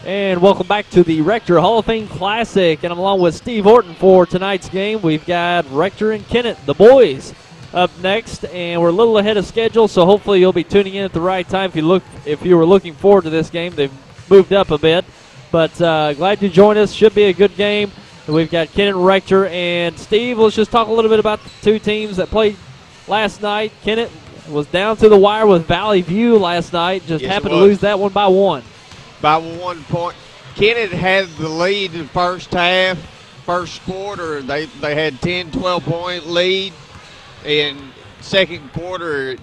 And welcome back to the Rector Hall of Fame Classic. And I'm along with Steve Orton for tonight's game. We've got Rector and Kennett, the boys, up next. And we're a little ahead of schedule, so hopefully you'll be tuning in at the right time. If you were looking forward to this game, they've moved up a bit. But glad you joined us. Should be a good game. We've got Kennett and Rector. And Steve, let's just talk a little bit about the two teams that played last night. Kennett was down to the wire with Valley View last night. Just happened to lose that one by one. By 1 point. Kennett had the lead in the first half. First quarter, they had 10, 12-point lead. In second quarter,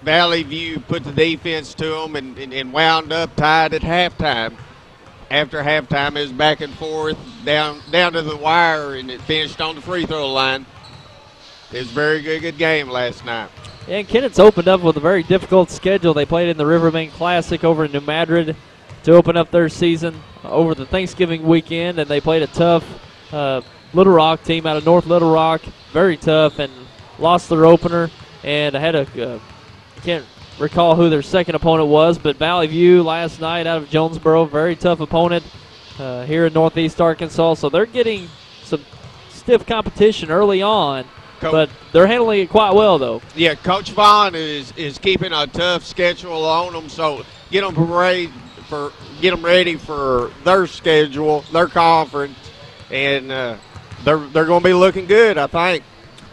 Valley View put the defense to them and wound up tied at halftime. After halftime, it was back and forth, down to the wire, and it finished on the free throw line. It was a very good game last night. And Kennett's opened up with a very difficult schedule. They played in the Riverbank Classic over in New Madrid to open up their season over the Thanksgiving weekend, and they played a tough Little Rock team out of North Little Rock, very tough, and lost their opener. And I had can't recall who their second opponent was, but Valley View last night out of Jonesboro, very tough opponent here in Northeast Arkansas. So they're getting some stiff competition early on, but they're handling it quite well, though. Yeah, Coach Vaughn is keeping a tough schedule on them, so get them ready for their schedule, their conference, and they're going to be looking good, I think.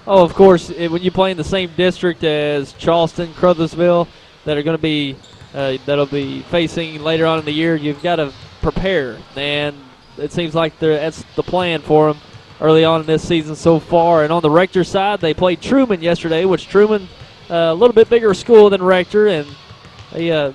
Oh, of course, when you play in the same district as Charleston, Crothersville, that are going to be that'll be facing later on in the year, you've got to prepare, and it seems like that's the plan for them early on in this season so far. And on the Rector side, they played Truman yesterday, which Truman a little bit bigger school than Rector, and they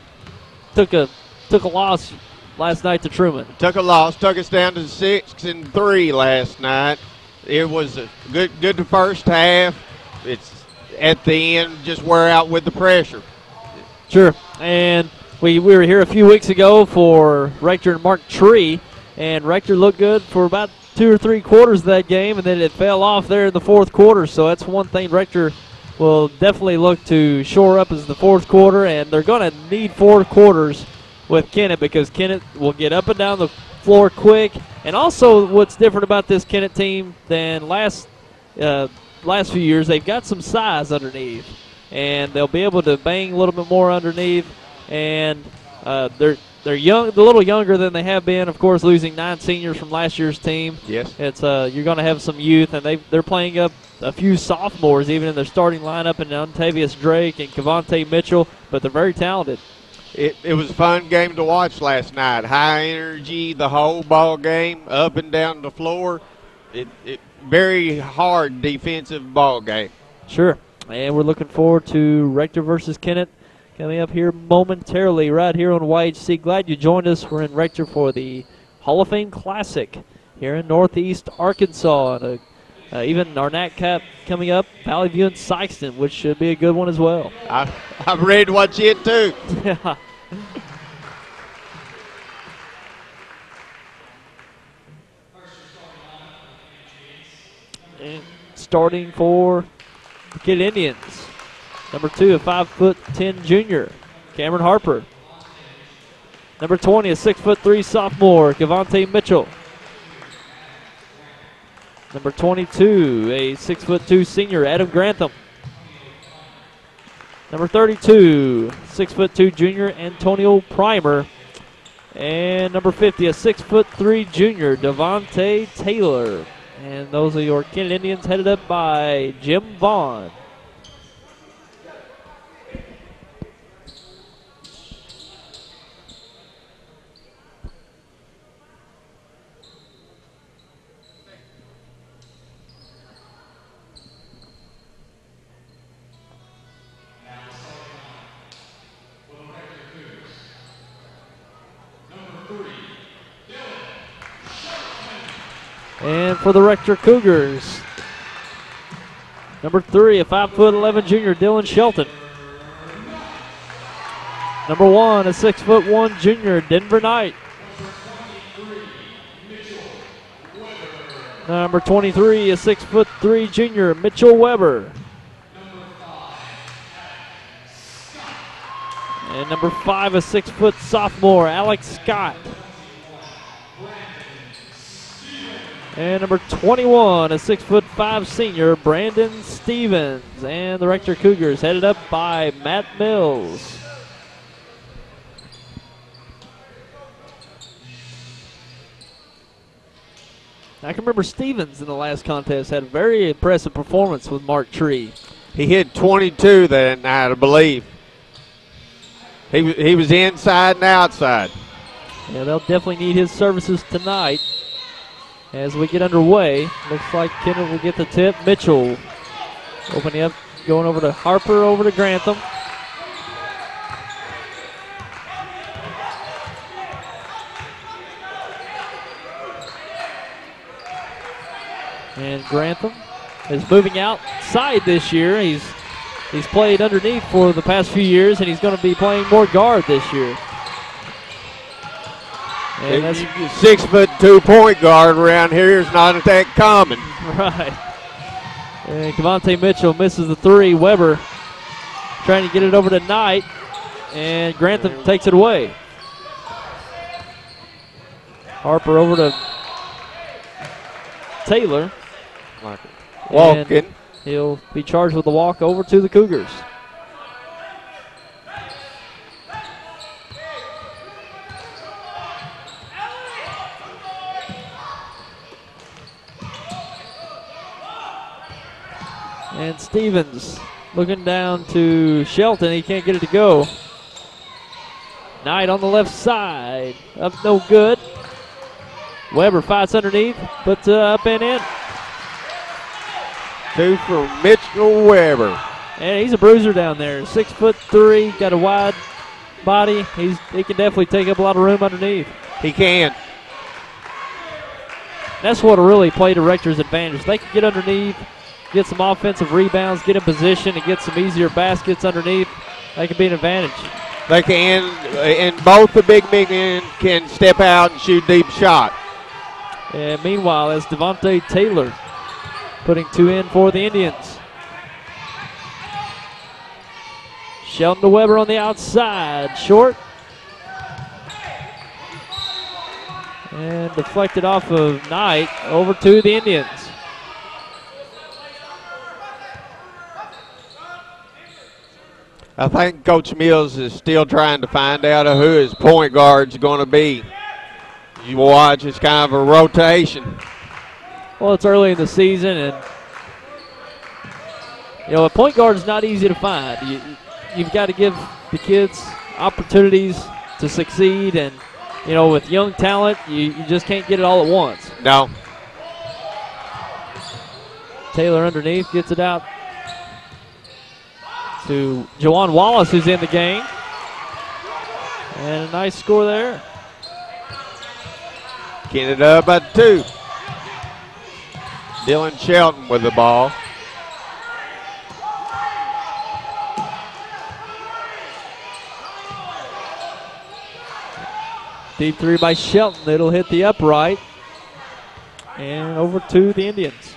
took a loss last night to Truman. Took a loss, took us down to 6-3 last night. It was a good the first half. It's at the end just wear out with the pressure. Sure, and we were here a few weeks ago for Rector and Mark Tree, and Rector looked good for about 2 or 3 quarters of that game, and then it fell off there in the fourth quarter. So that's one thing Rector will definitely look to shore up is the fourth quarter, and they're going to need 4 quarters with Kennett because Kennett will get up and down the floor quick. And also what's different about this Kennett team than last few years, they've got some size underneath, and they'll be able to bang a little bit more underneath. And they're young, a little younger than they have been, of course, losing 9 seniors from last year's team. Yes. It's you're going to have some youth, and they're playing up a few sophomores even in their starting lineup, and Ontavius Drake and Cavante Mitchell, but they're very talented. It was a fun game to watch last night. High energy, the whole ball game, up and down the floor. It very hard defensive ball game. Sure, and we're looking forward to Rector versus Kennett coming up here momentarily right here on YHC. Glad you joined us. We're in Rector for the Hall of Fame Classic here in Northeast Arkansas. And even our Nat Cap coming up, Valley View and Sykeston, which should be a good one as well. I'm ready to watch it too. And starting for the Kid Indians, number 2, a 5'10" junior, Cameron Harper. Number 20, a 6'3" sophomore, Cavante Mitchell. Number 22, a 6'2" senior, Adam Grantham. Number 32, 6'2" junior, Antonio Primer. And number 50, a 6'3" junior, Devontae Taylor. And those are your Kennett Indians headed up by Jim Vaughn. And for the Rector Cougars, number 3, a 5'11" junior, Dylan Shelton. Number 1, a 6'1" junior, Denver Knight. Number 23, a 6'3" junior, Mitchell Weber. And number 5, a 6-foot sophomore, Alex Scott. And number 21, a 6'5" senior, Brandon Stevens. And the Rector Cougars headed up by Matt Mills. I can remember Stevens in the last contest had a very impressive performance with Mark Tree. He hit 22 that night, I believe. He was inside and outside. Yeah, they'll definitely need his services tonight. As we get underway, looks like Kennett will get the tip. Mitchell opening up, going over to Harper, over to Grantham. And Grantham is moving outside this year. He's played underneath for the past few years, and he's going to be playing more guard this year. And that's 6'2" point guard around here is not that common. Right. And Kevontae Mitchell misses the three. Weber trying to get it over to Knight, and Grantham takes it away. Harper over to Taylor. Walking. He'll be charged with the walk over to the Cougars. And Stevens looking down to Shelton. He can't get it to go. Knight on the left side. Up no good. Weber fights underneath, but up and in. Two for Mitchell Weber. And he's a bruiser down there. 6'3", got a wide body. He can definitely take up a lot of room underneath. He can. That's what really played to Rector's advantage. They can get underneath, get some offensive rebounds, get in position, and get some easier baskets underneath. They can be an advantage. They can, and both the big men can step out and shoot deep shot. And meanwhile, as Devontae Taylor putting two in for the Indians. Shelton to Weber on the outside, short. And deflected off of Knight over to the Indians. I think Coach Mills is still trying to find out who his point guard's going to be. You watch, it's kind of a rotation. Well, it's early in the season, and a point guard is not easy to find. You've got to give the kids opportunities to succeed, and with young talent, you just can't get it all at once. No. Taylor underneath gets it out to Jawan Wallace, who's in the game. And a nice score there. Kennett up by 2. Dylan Shelton with the ball. Deep three by Shelton. It'll hit the upright. And over to the Indians.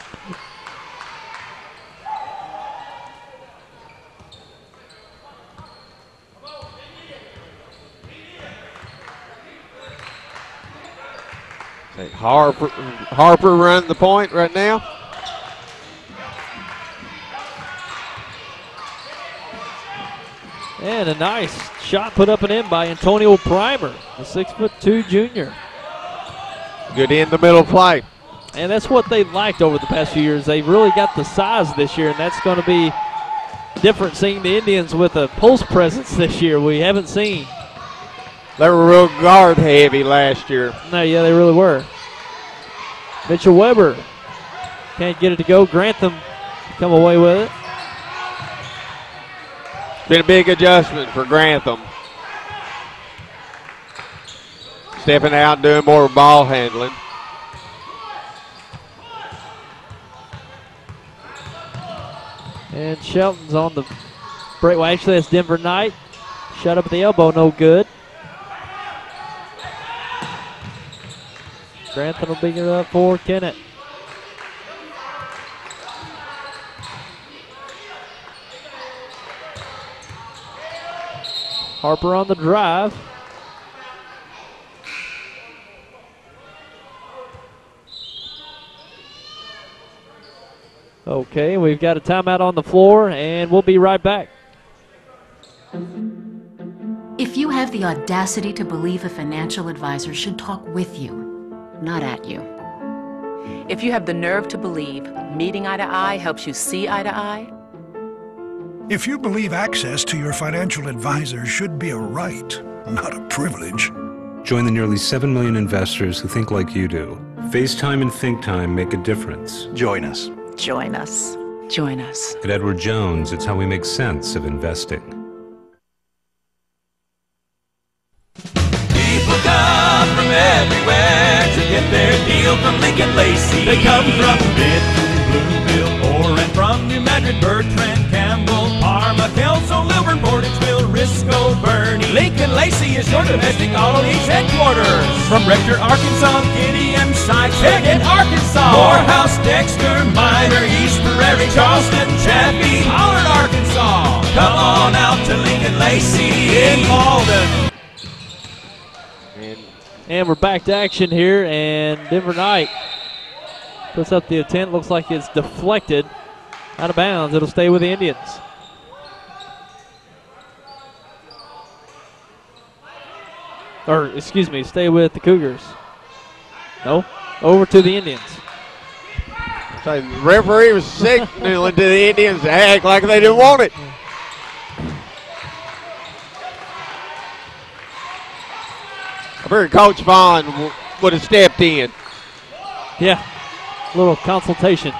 Harper running the point right now. And a nice shot put up and in by Antonio Primer, the 6'2" junior. Good in the middle play. And that's what they've lacked over the past few years. They've really got the size this year, and that's going to be different seeing the Indians with a post presence this year we haven't seen. They were real guard heavy last year. No, yeah, they really were. Mitchell Weber can't get it to go. Grantham come away with it. Been a big adjustment for Grantham. Stepping out, doing more ball handling. And Shelton's on the break. Well, actually, that's Denver Knight. Shot up at the elbow, no good. Grantham will bring it up for Kennett. Harper on the drive. Okay, we've got a timeout on the floor, and we'll be right back. If you have the audacity to believe a financial advisor should talk with you, not at you. If you have the nerve to believe meeting eye to eye helps you see eye to eye. If you believe access to your financial advisor should be a right, not a privilege. Join the nearly 7 million investors who think like you do. FaceTime and ThinkTime make a difference. Join us. Join us. Join us. At Edward Jones, it's how we make sense of investing. People come from everywhere to get their deal from Lincoln Lacey. They come from Midland, Bloomfield, or and from New Madrid, Bertrand, Campbell, Parma, Kelso, Lilburn, Portageville, Risco, Bernie. Lincoln Lacey is your domestic auto lease headquarters. From Rector, Arkansas, Gideon, Sykes, Kennett, Arkansas, Morehouse, Dexter, Minor, East Prairie, Charleston, Chaffee, Pollard, Arkansas. Come on out to Lincoln Lacey in Malden. And we're back to action here, and Denver Knight puts up the attempt. Looks like it's deflected out of bounds. It'll stay with the Indians. Or, excuse me, stay with the Cougars. No, over to the Indians. So the referee was signaling to the Indians to act like they didn't want it. I figured Coach Vaughn would have stepped in. Yeah, a little consultation.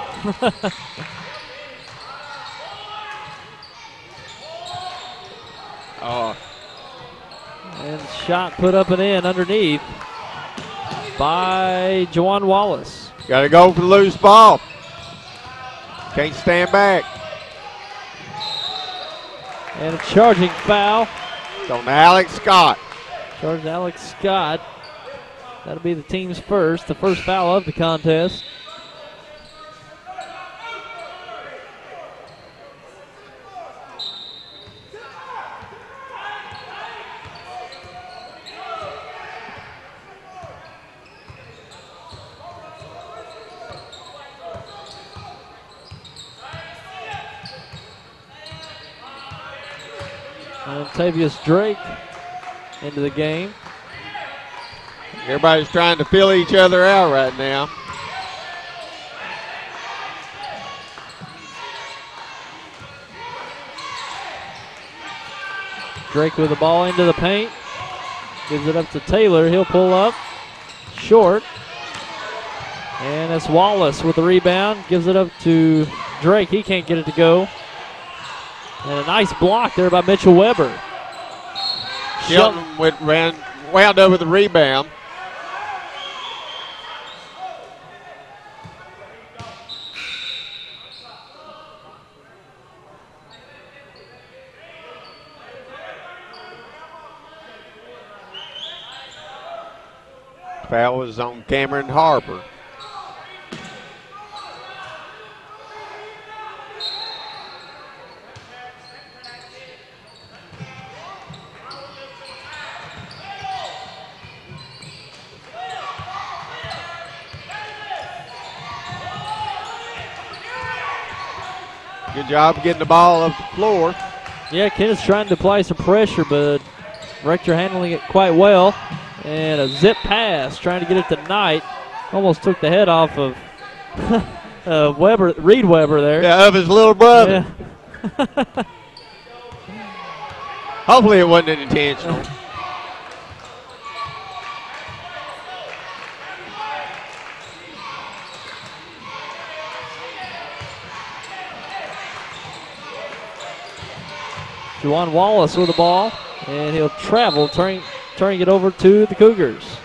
And shot put up and in underneath by Jawan Wallace. Got to go for the loose ball. Can't stand back. And a charging foul. It's on Alex Scott. Charged Alex Scott. That'll be the team's first, the first foul of the contest. And Tavius Drake into the game. Everybody's trying to fill each other out right now. Drake with the ball into the paint. Gives it up to Taylor. He'll pull up. Short. And it's Wallace with the rebound. Gives it up to Drake. He can't get it to go. And a nice block there by Mitchell Weber. Shelton wound up with the rebound. Foul was on Cameron Harper. Good job getting the ball off the floor. Yeah, Kennett's trying to apply some pressure, but Rector handling it quite well. And a zip pass, trying to get it to Knight. Almost took the head off of Reed Weber there. Yeah, of his little brother. Yeah. Hopefully it wasn't intentional. Juwan Wallace with the ball, and he'll travel, turning it over to the Cougars.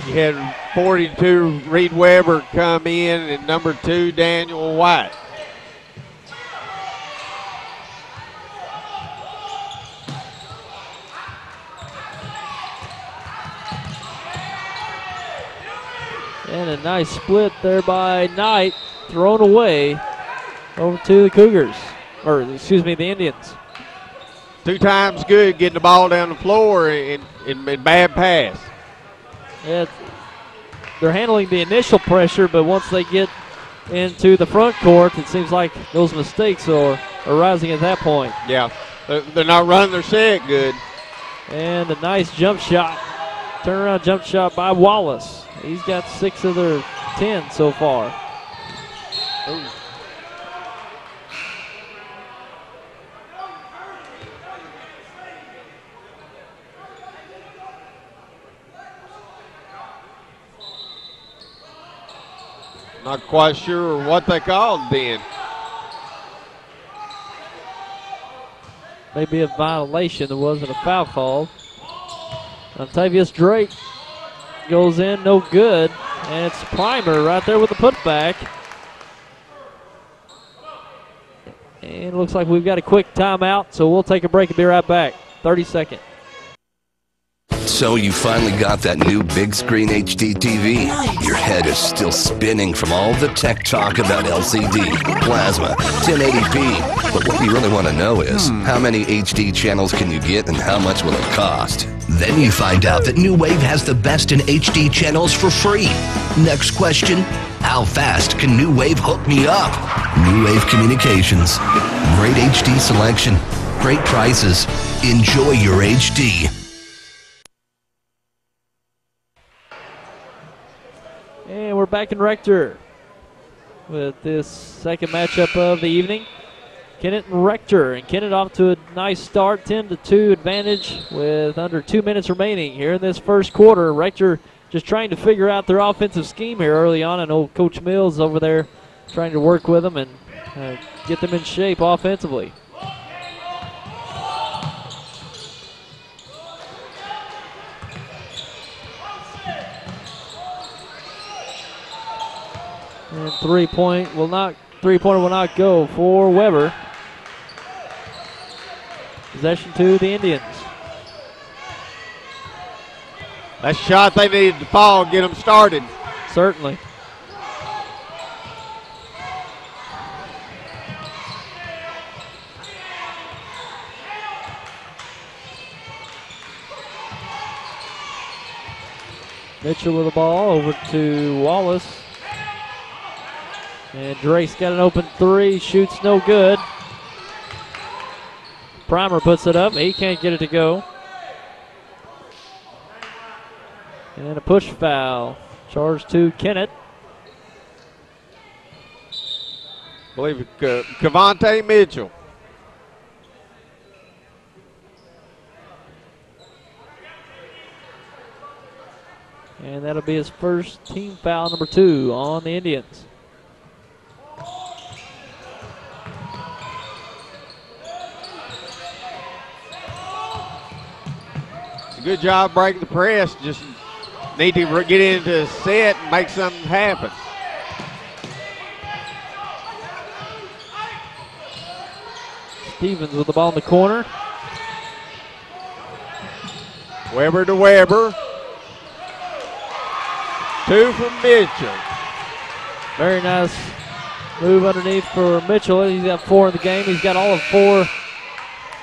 You had 42 Reed Weber come in, and number 2 Daniel White. And a nice split there by Knight, thrown away over to the Cougars, or excuse me, the Indians. 2 times good getting the ball down the floor and bad pass. Yeah, they're handling the initial pressure, but once they get into the front court, it seems like those mistakes are arising at that point. Yeah, they're not running their set good. And a nice jump shot, turnaround jump shot by Wallace. He's got 6 of their 10 so far. Ooh. Not quite sure what they called then. Maybe a violation. There wasn't a foul call. Octavius Drake goes in, no good. And it's Primer right there with the putback. And it looks like we've got a quick timeout, so we'll take a break and be right back. 30 seconds. So you finally got that new big screen HD TV. Your head is still spinning from all the tech talk about LCD, plasma, 1080p. But what you really want to know is, how many HD channels can you get and how much will it cost? Then you find out that New Wave has the best in HD channels for free. Next question, how fast can New Wave hook me up? New Wave Communications. Great HD selection, great prices. Enjoy your HD. And we're back in Rector with this second matchup of the evening. Kennett and Rector. And Kennett off to a nice start, 10-2 advantage with under 2 minutes remaining here in this first quarter. Rector just trying to figure out their offensive scheme here early on. I know Coach Mills over there trying to work with them and get them in shape offensively. And three-pointer will not go for Weber. Possession to the Indians. That shot they needed to fall, get them started. Certainly. Mitchell with the ball over to Wallace. And Drake's got an open three, shoots no good. Primer puts it up, he can't get it to go. And a push foul, charge to Kennett. I believe Cavante Mitchell. And that'll be his first team foul, number 2 on the Indians. Good job breaking the press. Just need to get into a set and make something happen. Stevens with the ball in the corner. Weber to Weber. 2 from Mitchell. Very nice move underneath for Mitchell. He's got 4 in the game. He's got all of 4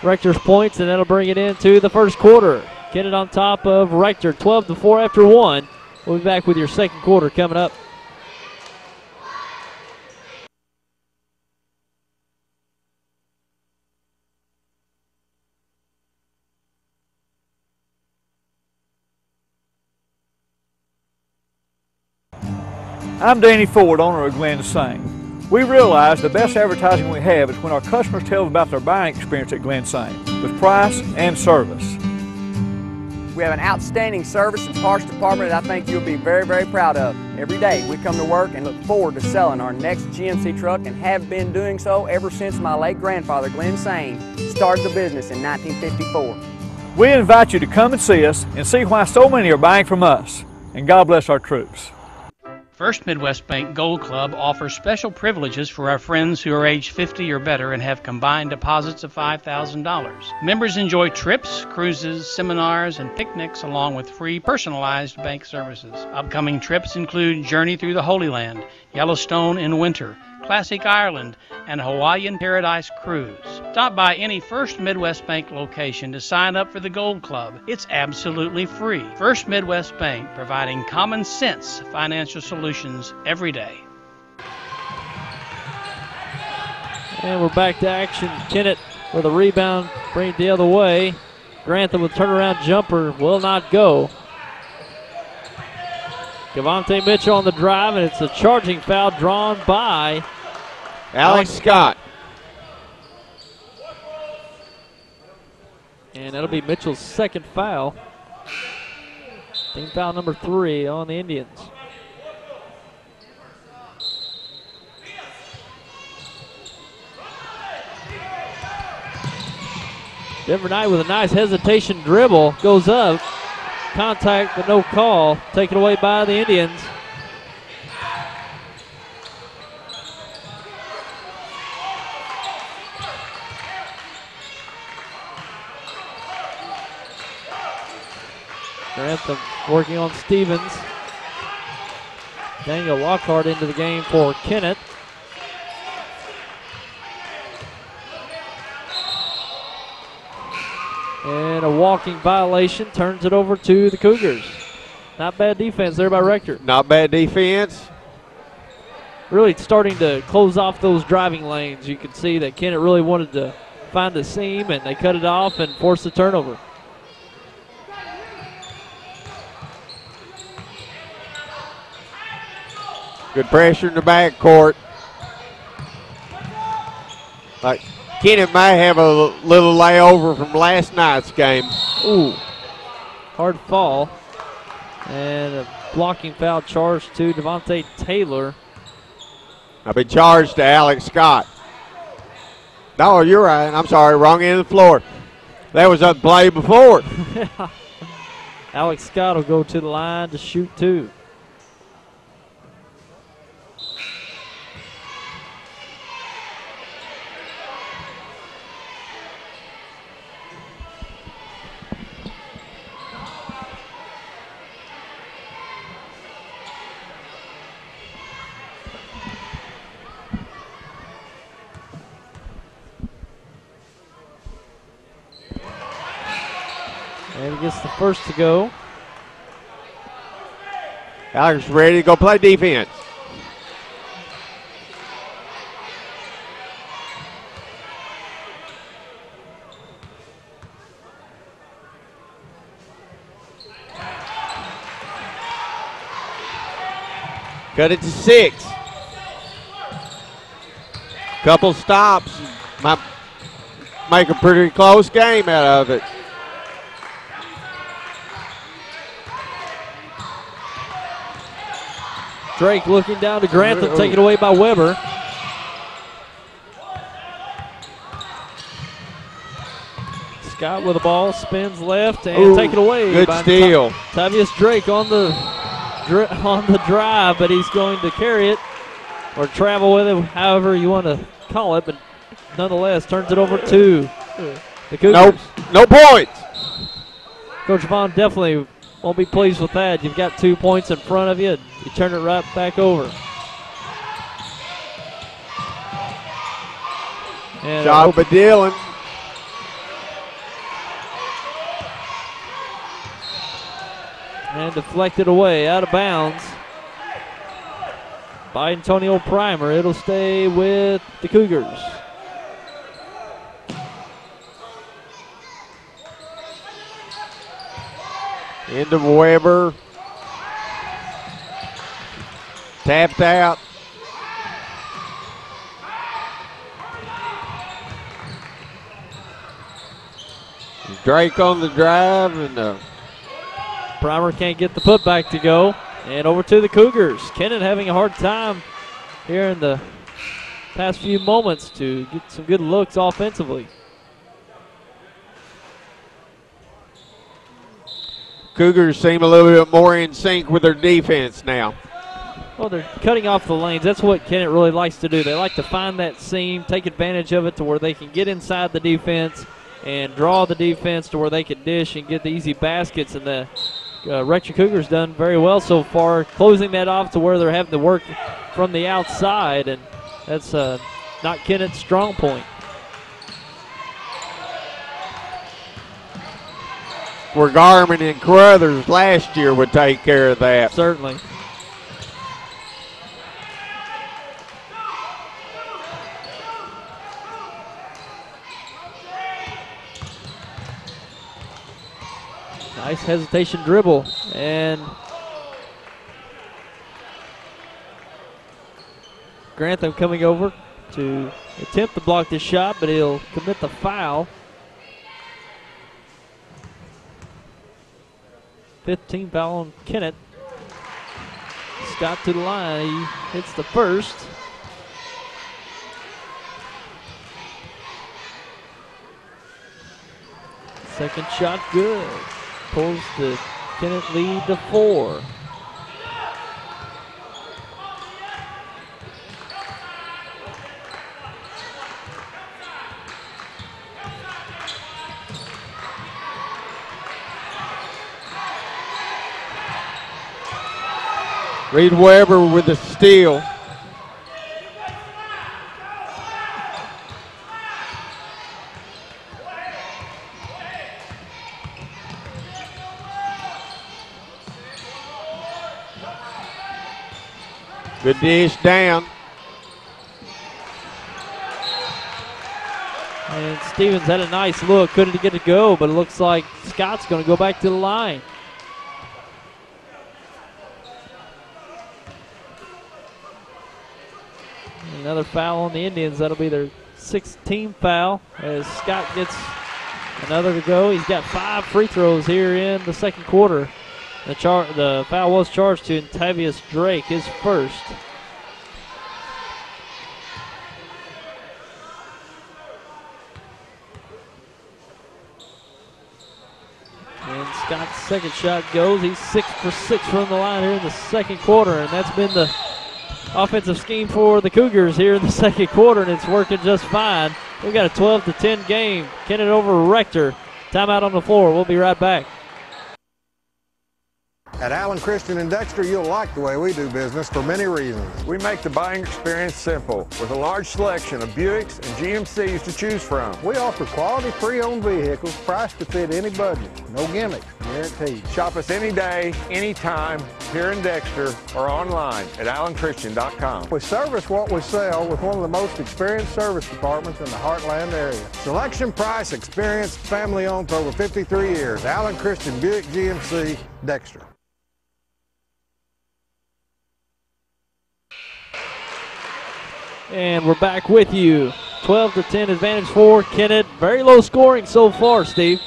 Rector's points, and that'll bring it into the first quarter. Kennett on top of Rector, 12-4 after 1. We'll be back with your second quarter coming up. I'm Danny Ford, owner of Glen Saint. We realize the best advertising we have is when our customers tell us about their buying experience at Glen Saint, with price and service. We have an outstanding service and parts department that I think you'll be very, very proud of. Every day we come to work and look forward to selling our next GMC truck and have been doing so ever since my late grandfather, Glen Sain, started the business in 1954. We invite you to come and see us and see why so many are buying from us. And God bless our troops. First Midwest Bank Gold Club offers special privileges for our friends who are age 50 or better and have combined deposits of $5,000. Members enjoy trips, cruises, seminars, and picnics along with free personalized bank services. Upcoming trips include Journey Through the Holy Land, Yellowstone in winter, Classic Ireland, and Hawaiian Paradise Cruise. Stop by any First Midwest Bank location to sign up for the Gold Club. It's absolutely free. First Midwest Bank, providing common sense financial solutions every day. And we're back to action. Kennett with a rebound, bring it the other way. Grantham with turnaround jumper will not go. Cavante Mitchell on the drive, and it's a charging foul drawn by Alex Scott. And that'll be Mitchell's second foul. Team foul number 3 on the Indians. Denver Knight with a nice hesitation dribble, goes up. Contact but no call, taken away by the Indians. Grantham working on Stevens. Daniel Lockhart into the game for Kennett. And a walking violation turns it over to the Cougars. Not bad defense there by Rector. Not bad defense. Really starting to close off those driving lanes. You can see that Kennett really wanted to find the seam, and they cut it off and forced the turnover. Good pressure in the backcourt. Like Kennett may have a little layover from last night's game. Ooh, hard fall. And a blocking foul charge to Devontae Taylor. I'll be charged to Alex Scott. No, you're right. I'm sorry, wrong end of the floor. That was a play before. Alex Scott will go to the line to shoot 2. And he gets the first to go. Alex ready to go play defense. Cut it to 6. Couple stops. Might make a pretty close game out of it. Drake looking down to Grantham, taken away by Weber. Scott with the ball, spins left and taken away. Good by steal. Tavius Drake on the drive, but he's going to carry it or travel with it, however you want to call it, but nonetheless turns it over to the Cougars. No points. Coach Vaughn definitely won't be pleased with that. You've got 2 points in front of you, and you turn it right back over. And Shot by Dillon. And deflected away, out of bounds by Antonio Primer. It'll stay with the Cougars. Into Weber. Tapped out. Drake on the drive, and Primer can't get the putback to go. And over to the Cougars. Kennett having a hard time here in the past few moments to get some good looks offensively. Cougars seem a little bit more in sync with their defense now. Well, they're cutting off the lanes. That's what Kennett really likes to do. They like to find that seam, take advantage of it to where they can get inside the defense and draw the defense to where they can dish and get the easy baskets. And the Rector Cougars done very well so far, closing that off to where they're having to work from the outside. And That's not Kennett's strong point. Where Garmin and Carruthers last year would take care of that. Certainly. Nice hesitation dribble, and Grantham coming over to attempt to block this shot, but he'll commit the foul. 15 foul on Kennett. Scott to the line, he hits the first. Second shot good. Pulls the Kennett lead to 4. Reed Weber with the steal. Good dish down. And Stevens had a nice look, couldn't get it to go, but it looks like Scott's going to go back to the line. Another foul on the Indians. That'll be their 6th team foul as Scott gets another to go. He's got 5 free throws here in the second quarter. The foul was charged to Tavius Drake, his first. And Scott's second shot goes. He's 6 for 6 from the line here in the second quarter, and that's been the offensive scheme for the Cougars here in the second quarter, and it's working just fine. We've got a 12-10 game. Kennett over Rector. Timeout on the floor. We'll be right back. At Allen Christian in Dexter, you'll like the way we do business for many reasons. We make the buying experience simple with a large selection of Buicks and GMCs to choose from. We offer quality pre-owned vehicles priced to fit any budget. No gimmicks, guaranteed. Shop us any day, anytime, here in Dexter or online at allenchristian.com. We service what we sell with one of the most experienced service departments in the Heartland area. Selection, price, experience, family owned for over 53 years. Allen Christian Buick GMC, Dexter. And we're back with you. 12-10 advantage for Kennett. Very low scoring so far, Steve.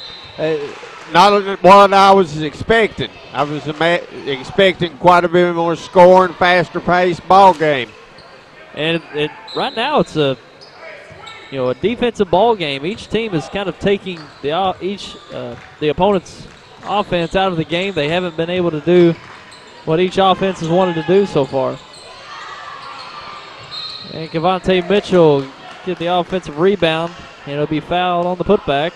Not what I was expecting. I was expecting quite a bit more scoring, faster paced ball game. And right now it's a defensive ball game. Each team is kind of taking the opponent's offense out of the game. They haven't been able to do what each offense has wanted to do so far. And Cavante Mitchell get the offensive rebound, and it'll be fouled on the putback.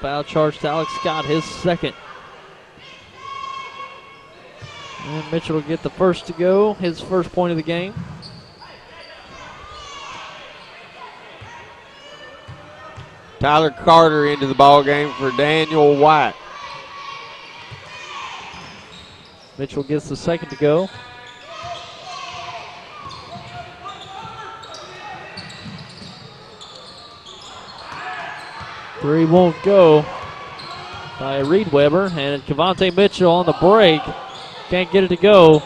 Foul charge to Alex Scott, his second. And Mitchell will get the first to go, his first point of the game. Tyler Carter into the ball game for Daniel White. Mitchell gets the second to go. Three won't go by Reed Weber, and Cavante Mitchell on the break. Can't get it to go,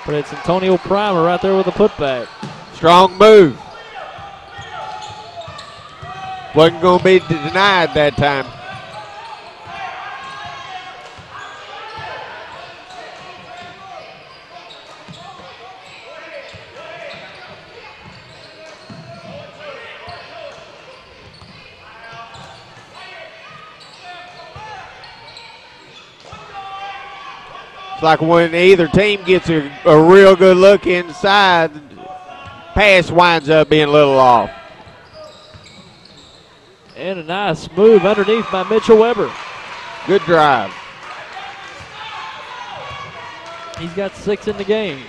but it's Antonio Primer right there with a putback. Strong move. Wasn't going to be denied that time. It's like when either team gets a real good look inside, pass winds up being a little off. And a nice move underneath by Mitchell Weber. Good drive. He's got 6 in the game.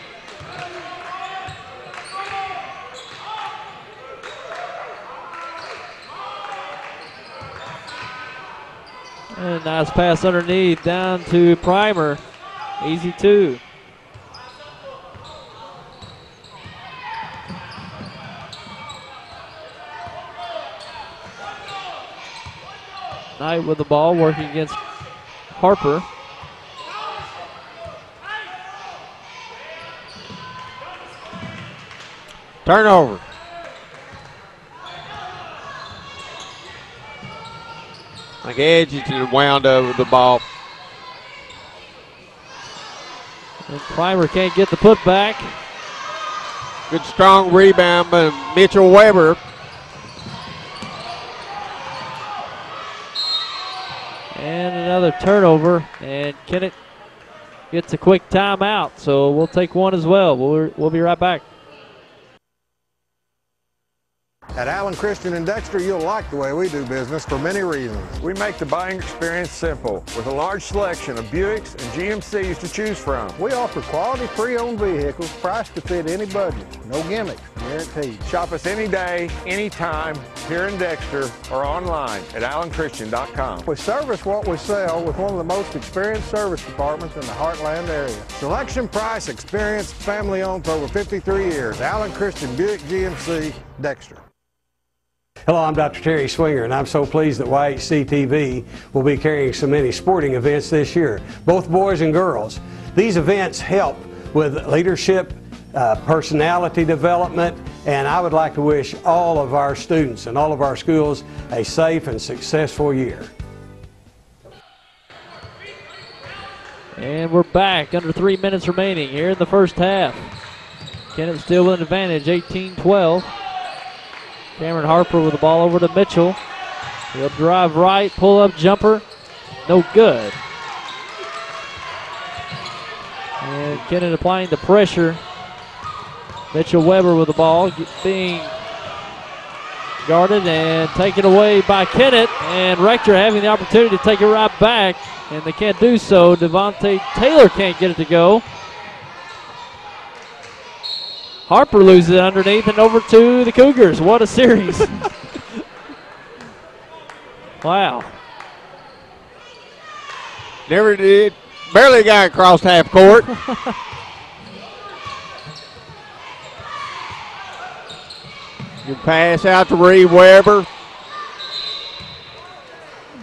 And a nice pass underneath down to Primer. Easy 2. Knight with the ball, working against Harper. Turnover. Like Edgerton wound over the ball. And Primer can't get the putback. Good strong rebound by Mitchell Weber. And another turnover, and Kennett gets a quick timeout, so we'll take one as well. We'll be right back. At Allen Christian and Dexter, you'll like the way we do business for many reasons. We make the buying experience simple with a large selection of Buicks and GMCs to choose from. We offer quality pre-owned vehicles priced to fit any budget. No gimmicks, guaranteed. Shop us any day, anytime, here in Dexter or online at AllenChristian.com. We service what we sell with one of the most experienced service departments in the Heartland area. Selection, price, experience, family owned for over 53 years. Allen Christian Buick GMC, Dexter. Hello, I'm Dr. Terry Swinger, and I'm so pleased that YHC-TV will be carrying so many sporting events this year, both boys and girls. These events help with leadership, personality development, and I would like to wish all of our students and all of our schools a safe and successful year. And we're back, under 3 minutes remaining here in the first half. Kennett still with an advantage, 18-12. Cameron Harper with the ball over to Mitchell. He'll drive right, pull up jumper, no good. And Kennett applying the pressure. Mitchell Weber with the ball being guarded and taken away by Kennett. And Rector having the opportunity to take it right back, and they can't do so. Devontae Taylor can't get it to go. Harper loses it underneath and over to the Cougars. What a series. Wow. Never did. Barely got across half court. Good pass out to Reed Weber.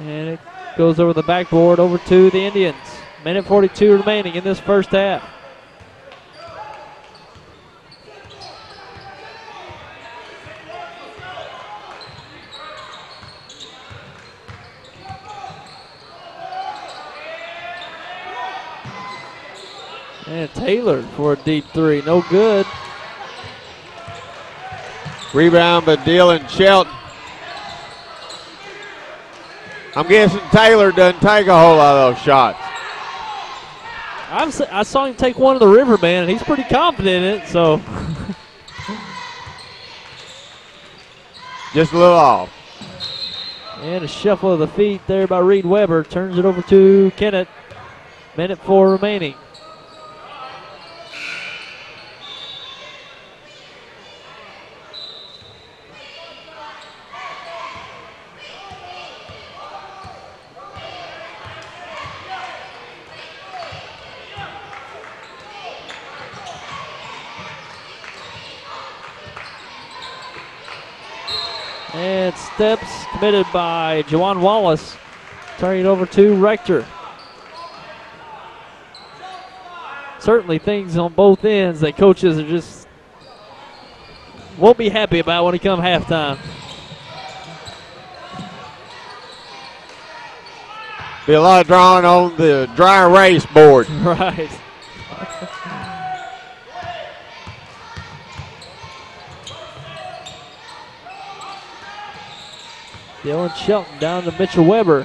And it goes over the backboard over to the Indians. Minute 42 remaining in this first half. And Taylor for a deep 3, no good. Rebound by Dylan Shelton. I'm guessing Taylor doesn't take a whole lot of those shots. I saw him take one of the Riverman, and he's pretty confident in it, so. Just a little off. And a shuffle of the feet there by Reed Weber. Turns it over to Kennett. Minute 4 remaining. And steps committed by Jawan Wallace. Turning it over to Rector. Certainly things on both ends that coaches are just won't be happy about when it comes halftime. Be a lot of drawing on the dry erase board. Right. Dylan Shelton down to Mitchell Weber.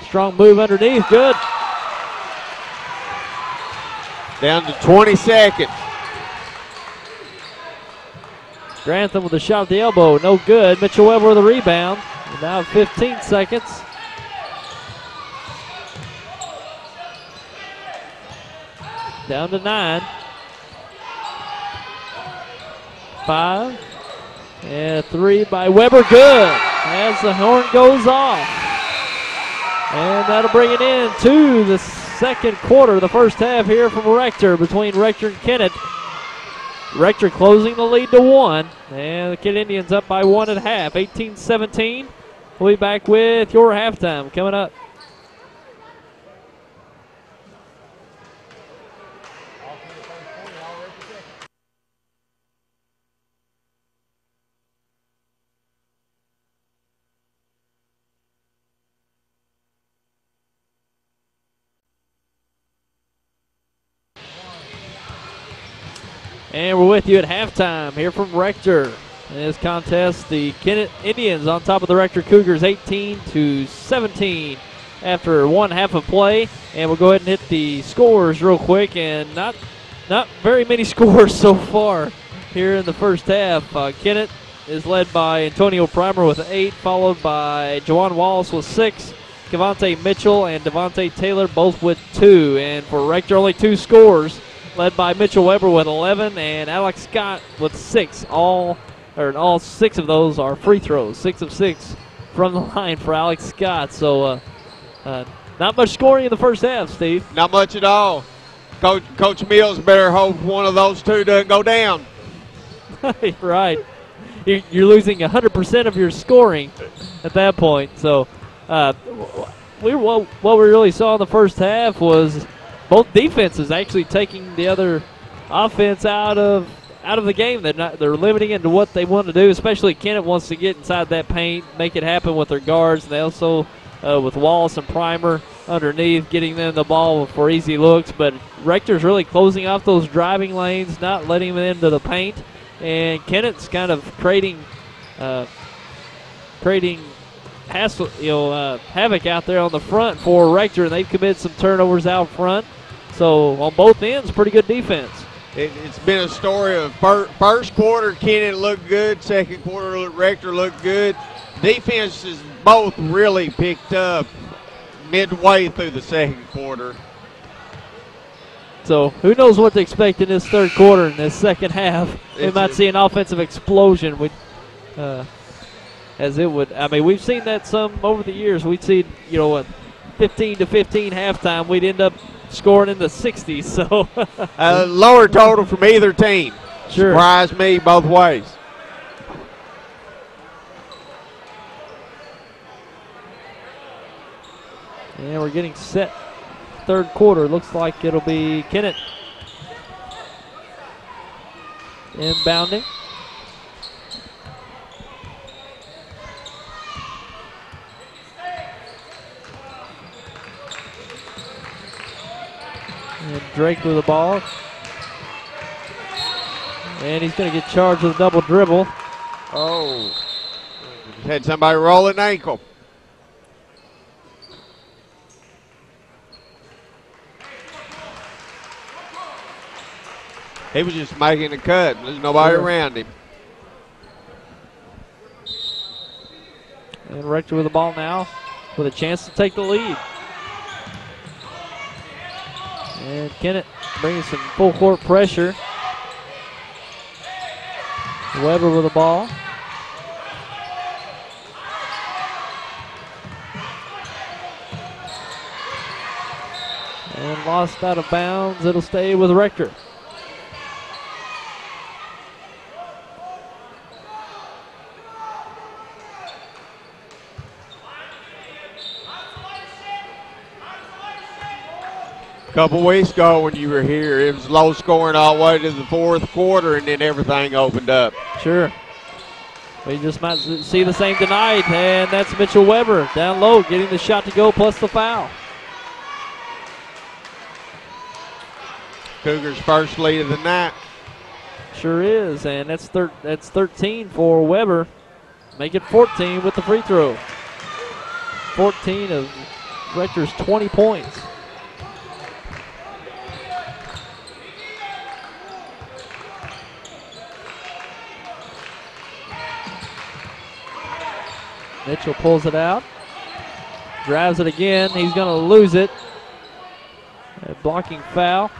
Strong move underneath, good. Down to 20 seconds. Grantham with a shot at the elbow, no good. Mitchell Weber with a rebound. Now 15 seconds. Down to 9. 5. And 3 by Weber. Good. As the horn goes off. And that'll bring it in to the second quarter, the first half here from Rector, between Rector and Kennett. Rector closing the lead to 1. And the Kennett Indians up by 1 at half, 18-17. We'll be back with your halftime coming up. And we're with you at halftime here from Rector. In this contest, the Kennett Indians on top of the Rector Cougars 18-17 after one half of play. And we'll go ahead and hit the scores real quick. And not very many scores so far here in the first half. Kennett is led by Antonio Primer with 8, followed by Jawan Wallace with 6. Cavante Mitchell and Devontae Taylor both with 2. And for Rector, only 2 scores, led by Mitchell Weber with 11 and Alex Scott with 6. All 6 of those are free throws. 6 of 6 from the line for Alex Scott. So not much scoring in the first half, Steve. Not much at all. Coach Mills better hope one of those 2 doesn't go down. Right. You're losing 100% of your scoring at that point. So what we really saw in the first half was both defenses actually taking the other offense out of the game. They're limiting it to what they want to do. Especially Kennett wants to get inside that paint, make it happen with their guards. And they also, with Wallace and Primer underneath, getting them the ball for easy looks. But Rector's really closing off those driving lanes, not letting them into the paint. And Kennett's kind of creating havoc out there on the front for Rector, and they've committed some turnovers out front. So on both ends, pretty good defense. It's been a story of first quarter, Kennett looked good. Second quarter, Rector looked good. Defenses both really picked up midway through the second quarter. So who knows what to expect in this third quarter and this second half. We might see an offensive explosion. As it would. I mean, we've seen that some over the years. We'd see, 15-15 halftime. We'd end up scoring in the 60s. So lower total from either team. Sure. Surprised me both ways. And we're getting set. Third quarter. Looks like it'll be Kennett inbounding. And Drake with the ball. And he's going to get charged with a double dribble. Oh. Had somebody roll an ankle. He was just making a cut. There's nobody around him. And Rector with the ball now with a chance to take the lead. And Kennett bringing some full court pressure. Weber with the ball. And lost out of bounds. It'll stay with Rector. Couple weeks ago when you were here, it was low scoring all the way to the fourth quarter, and then everything opened up. Sure. We just might see the same tonight, and that's Mitchell Weber down low, getting the shot to go plus the foul. Cougars' first lead of the night. Sure is, and that's 13 for Weber. Make it 14 with the free throw. 14 of Rector's 20 points. Mitchell pulls it out. Drives it again. He's going to lose it. A blocking foul.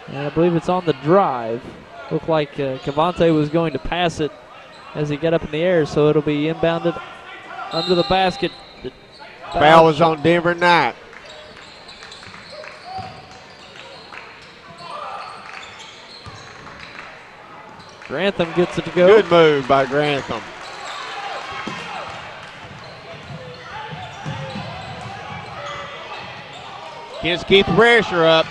And I believe it's on the drive. Looked like Cavante was going to pass it as he got up in the air, so it'll be inbounded under the basket. The foul was on Denver Knight. Grantham gets it to go. Good move by Grantham. Can't keep the pressure up.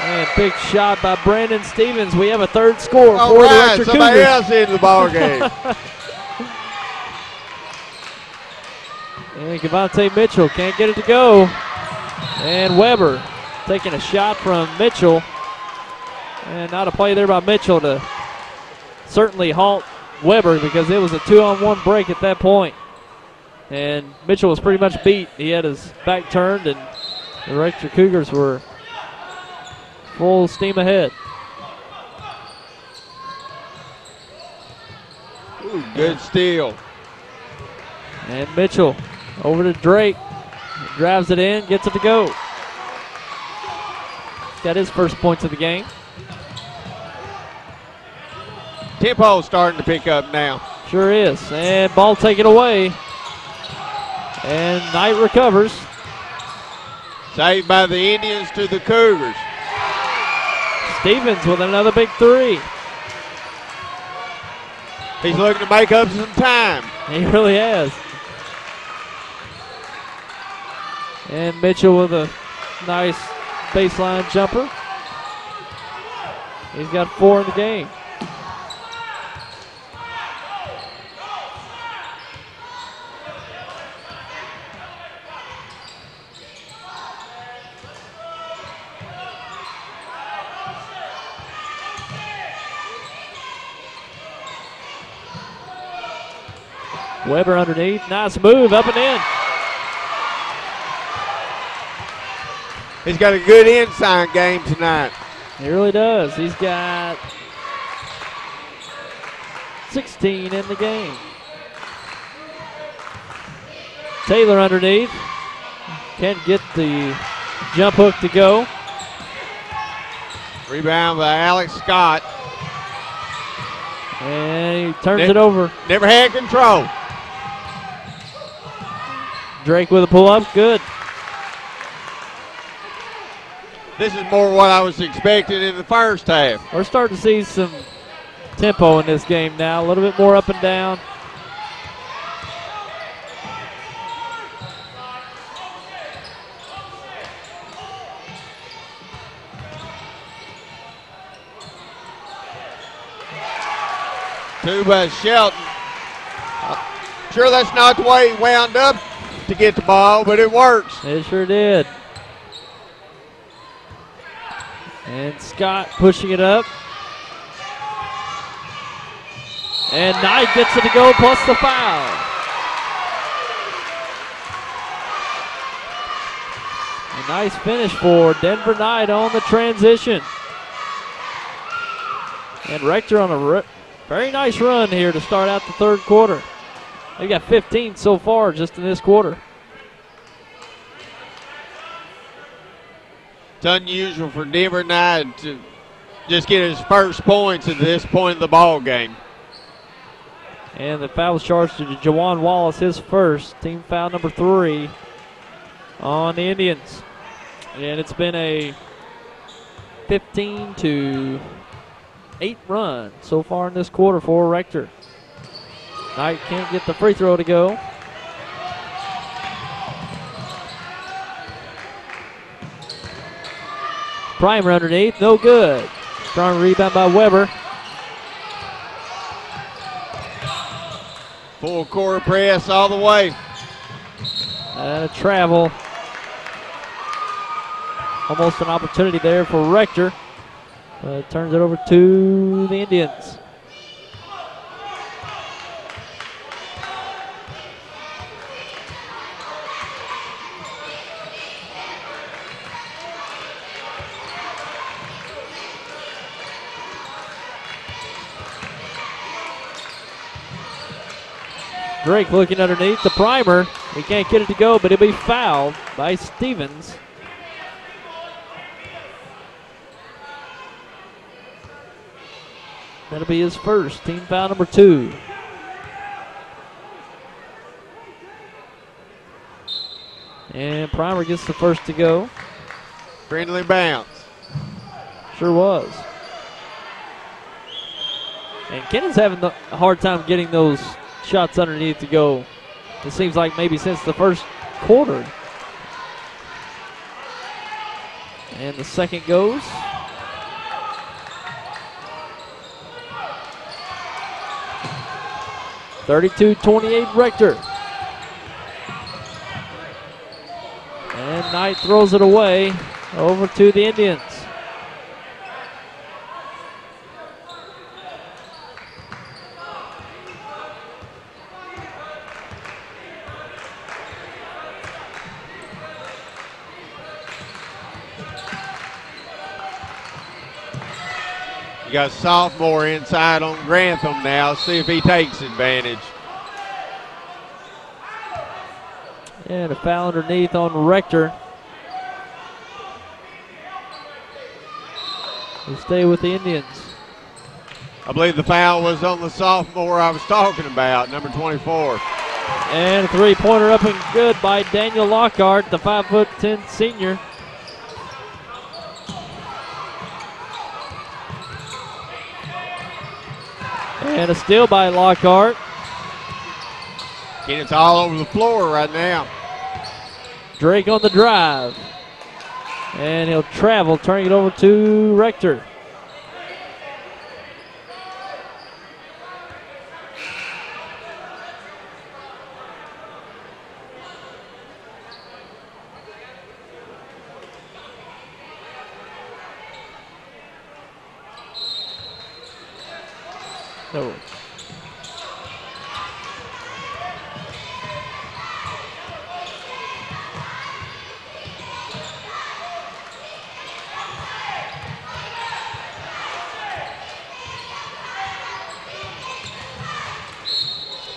And big shot by Brandon Stevens. We have a third score All for right, the Rector somebody Cougars. else in the ball game. And Cavante Mitchell can't get it to go. And Weber taking a shot from Mitchell. And not a play there by Mitchell to certainly halt Weber, because it was a 2-on-1 break at that point. And Mitchell was pretty much beat. He had his back turned, and the Rector Cougars were full steam ahead. Ooh, good steal. And Mitchell over to Drake. Drives it in, gets it to go. Got his first points of the game. Tempo starting to pick up now. Sure is. And ball taken away. And Knight recovers. Saved by the Indians to the Cougars. Stevens with another big three. He's looking to make up some time. He really has. And Mitchell with a nice baseline jumper. He's got 4 in the game. Weber underneath. Nice move, up and in. He's got a good inside game tonight. He really does. He's got 16 in the game. Taylor underneath. Can't get the jump hook to go. Rebound by Alex Scott. And he turns it over. Never had control. Drake with a pull-up, good. This is more what I was expecting in the first half. We're starting to see some tempo in this game now, a little bit more up and down. Two by Shelton. Sure, that's not the way he wound up to get the ball, but it works. It sure did. And Scott pushing it up. And Knight gets it to go, plus the foul. A nice finish for Denver Knight on the transition. And Rector on a very nice run here to start out the third quarter. They got 15 so far just in this quarter. It's unusual for Denver Knight to just get his first points at this point of the ball game. And the foul is charged to Jawan Wallace, his first, team foul number 3 on the Indians. And it's been a 15-8 run so far in this quarter for Rector. Knight can't get the free throw to go. Primer underneath, no good. Strong rebound by Weber. Full court press all the way. And a travel. Almost an opportunity there for Rector. But turns it over to the Indians. Drake looking underneath the Primer. He can't get it to go, but it'll be fouled by Stevens. That'll be his first, team foul number 2. And Primer gets the first to go. Friendly bounce. Sure was. And Kennett's having a hard time getting those shots underneath to go. It seems like maybe since the first quarter. And the second goes. (32-28) Rector. And Knight throws it away over to the Indians. You got a sophomore inside on Grantham now. See if he takes advantage. And a foul underneath on Rector. They stay with the Indians. I believe the foul was on the sophomore I was talking about, number 24. And a three-pointer up and good by Daniel Lockhart, the 5'10" senior. And a steal by Lockhart. Kennett's all over the floor right now. Drake on the drive. And he'll travel, turning it over to Rector. No.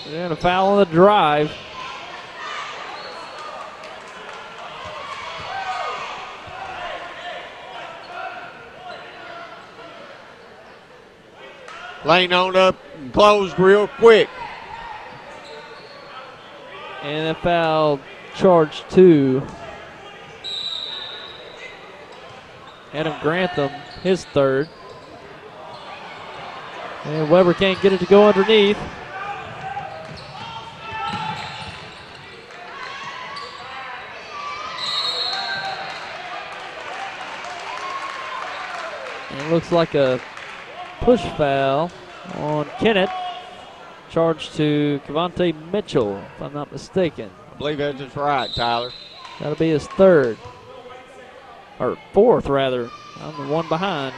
And a foul on the drive. Lane on up and closed real quick. And a foul charge 2. Adam Grantham, his third. And Weber can't get it to go underneath. And it looks like a push foul on Kennett. Charge to Cavante Mitchell, if I'm not mistaken. I believe that's just right, Tyler. That'll be his third. Or fourth, rather. I'm the one behind.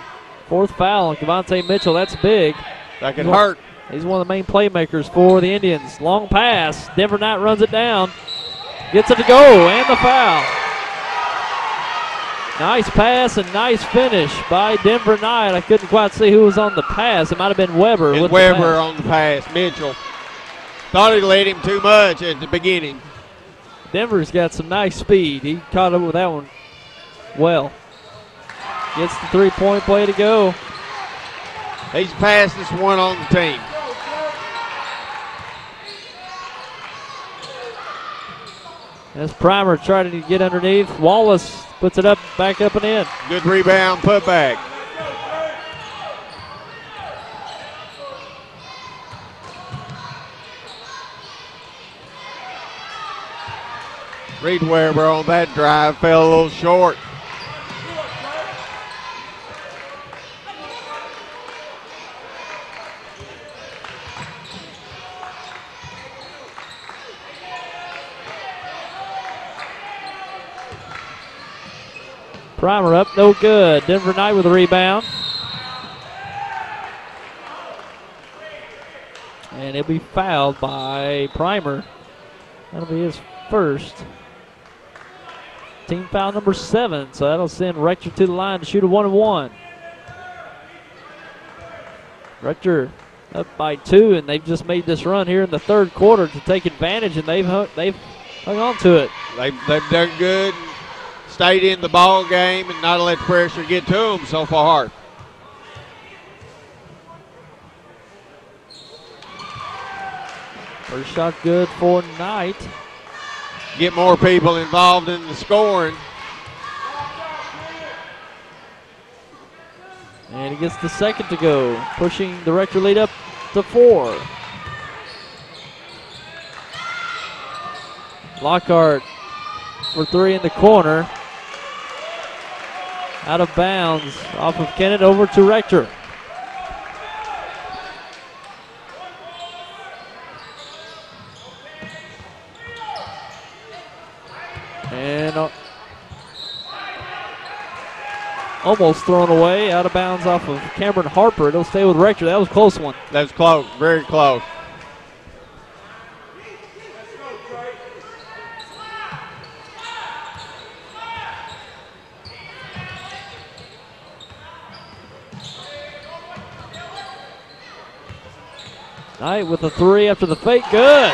Fourth foul on Cavante Mitchell. That's big. That could hurt. He's one of the main playmakers for the Indians. Long pass. Denver Knight runs it down. Gets it to go, and the foul. Nice pass and nice finish by Denver Knight. I couldn't quite see who was on the pass. It might have been Weber. It's Weber on the pass. Mitchell thought he let him too much at the beginning. Denver's got some nice speed. He caught up with that one well. Gets the three-point play to go. He's the fastest one on the team. As Primer trying to get underneath. Wallace puts it up, back up and in. Good rebound, put back. Reed Weber on that drive fell a little short. Primer up, no good. Denver Knight with a rebound. And he'll be fouled by Primer. That'll be his first. Team foul number 7, so that'll send Rector to the line to shoot a 1-and-1. Rector up by 2, and they've just made this run here in the third quarter to take advantage, and they've hung on to it. They've done good, stayed in the ball game, and not let pressure get to them so far. First shot good for Knight. Get more people involved in the scoring. And he gets the second to go, pushing the Rector lead up to 4. Lockhart for 3 in the corner. Out of bounds off of Kennett over to Rector. And almost thrown away, out of bounds off of Cameron Harper. It'll stay with Rector. That was a close one. That was close, very close. Knight with a 3 after the fake. Good.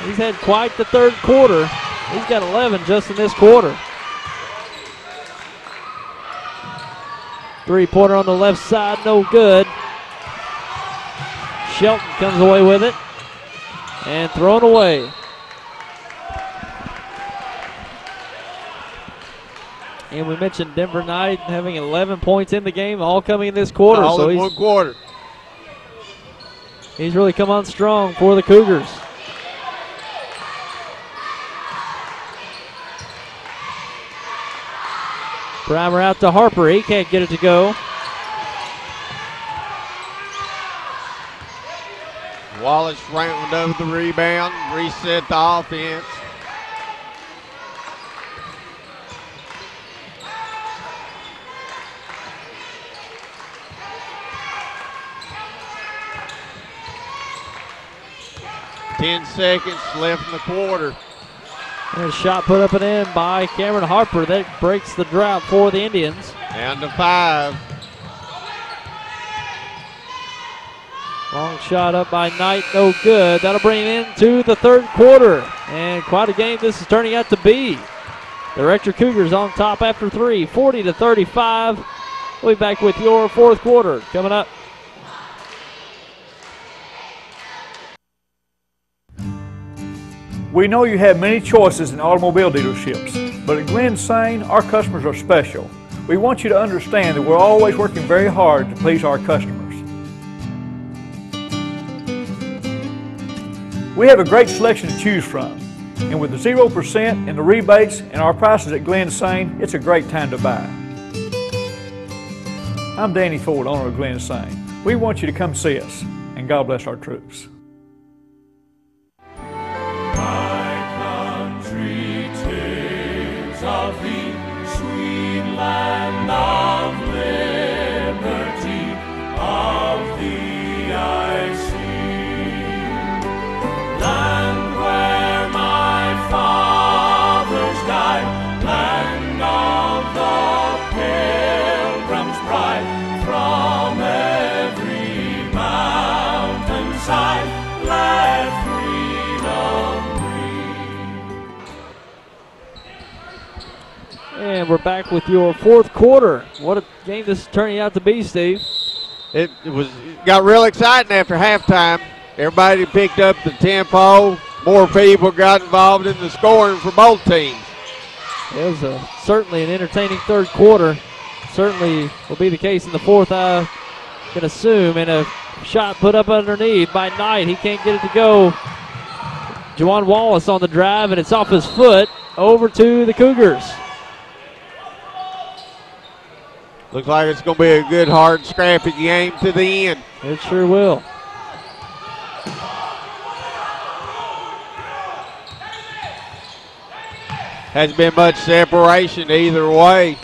He's had quite the third quarter. He's got 11 just in this quarter. Three-pointer on the left side, no good. Shelton comes away with it and thrown away. And we mentioned Denver Knight having 11 points in the game, all coming in this quarter. All in one quarter. He's really come on strong for the Cougars. Primer out to Harper. He can't get it to go. Wallace round over the rebound, reset the offense. Ten seconds left in the quarter. And a shot put up and in by Cameron Harper. That breaks the drought for the Indians. Down to 5. Long shot up by Knight, no good. That'll bring it into the third quarter. And quite a game this is turning out to be. The Rector Cougars on top after 3, 40-35. We'll be back with your fourth quarter coming up. We know you have many choices in automobile dealerships, but at Glen Sain, our customers are special. We want you to understand that we're always working very hard to please our customers. We have a great selection to choose from, and with the 0% and the rebates and our prices at Glen Sain, it's a great time to buy. I'm Danny Ford, owner of Glen Sain. We want you to come see us, and God bless our troops. Of the sweet land of liberty, of the I see, land where my fathers died, land of the pilgrim's pride, from every mountainside, let freedom. And we're back with your fourth quarter. What a game this is turning out to be, Steve. It got real exciting after halftime. Everybody picked up the tempo. More people got involved in the scoring for both teams. It was certainly an entertaining third quarter. Certainly will be the case in the fourth, I can assume. And a shot put up underneath by Knight. He can't get it to go. Juwan Wallace on the drive, and it's off his foot over to the Cougars. Looks like it's going to be a good, hard, scrappy game to the end. It sure will. Hasn't been much separation either way.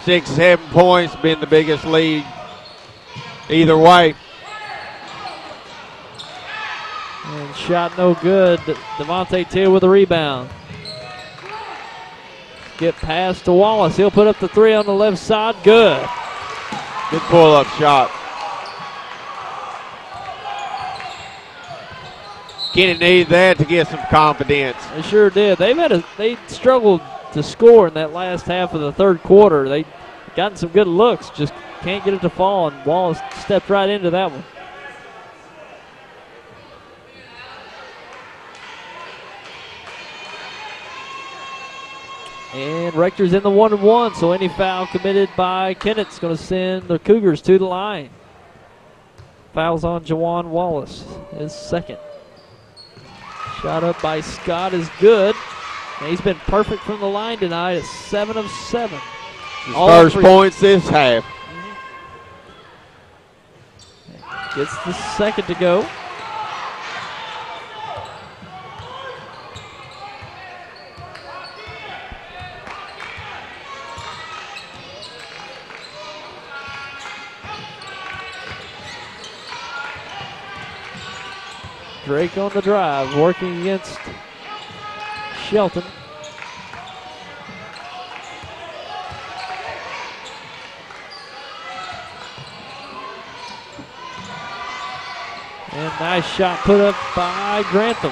6, 7 points been the biggest lead either way. And shot no good. Devontae Till with a rebound. Get pass to Wallace. He'll put up the 3 on the left side. Good. Good pull-up shot. Kennett needed that to get some confidence. They sure did. They struggled to score in that last half of the third quarter. They gotten some good looks, just can't get it to fall, and Wallace stepped right into that one. And Rector's in the 1-1, so any foul committed by Kennett's going to send the Cougars to the line. Fouls on Jawan Wallace, his second. Shot up by Scott is good. And he's been perfect from the line tonight at 7 of 7. His first points this half. Gets the second to go. Drake on the drive, working against Shelton. And nice shot put up by Grantham.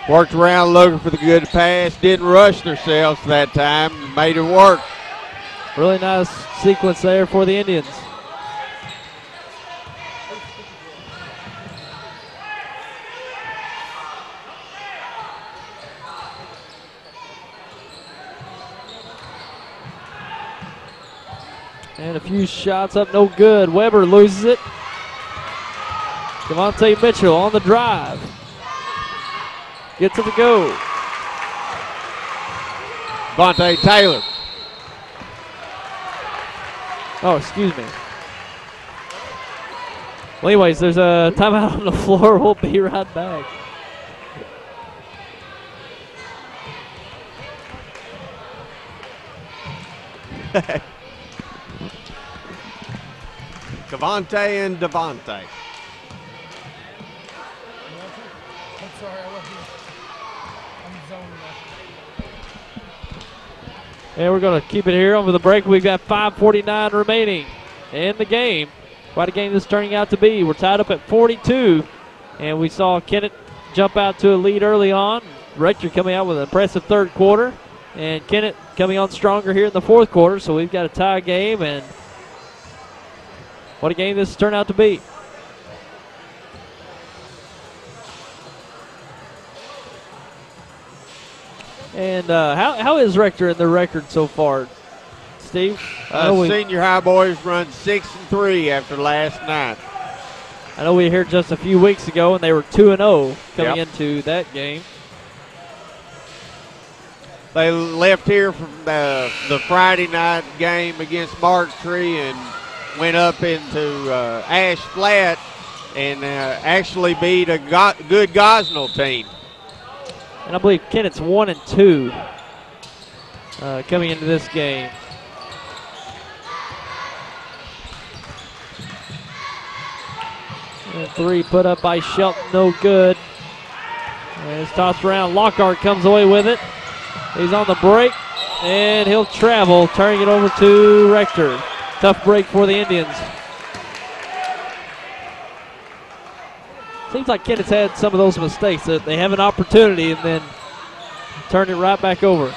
Worked around looking for the good pass. Didn't rush themselves that time. Made it work. Really nice sequence there for the Indians. And a few shots up, no good. Weber loses it. Devontae Mitchell on the drive. Gets it to go. Devontae Taylor. Oh, excuse me. Well, anyways, there's a timeout on the floor. We'll be right back. Cavante and Devontae. And we're going to keep it here over the break. We've got 5:49 remaining in the game. Quite a game this is turning out to be. We're tied up at 42, and we saw Kennett jump out to a lead early on. Rector coming out with an impressive third quarter, and Kennett coming on stronger here in the fourth quarter. So we've got a tie game, and what a game this has turned out to be. And how is Rector in the record so far, Steve? Senior high boys run 6-3 after last night. I know we were here just a few weeks ago, and they were 2-0 coming into that game. They left here from the Friday night game against Mark Tree and went up into Ash Flat and actually beat a good Gosnell team. And I believe Kennett's 1-2 coming into this game. And three put up by Shelton, no good. And it's tossed around. Lockhart comes away with it. He's on the break, and he'll travel, turning it over to Rector. Tough break for the Indians. Seems like Kennett's had some of those mistakes that they have an opportunity and then turn it right back over.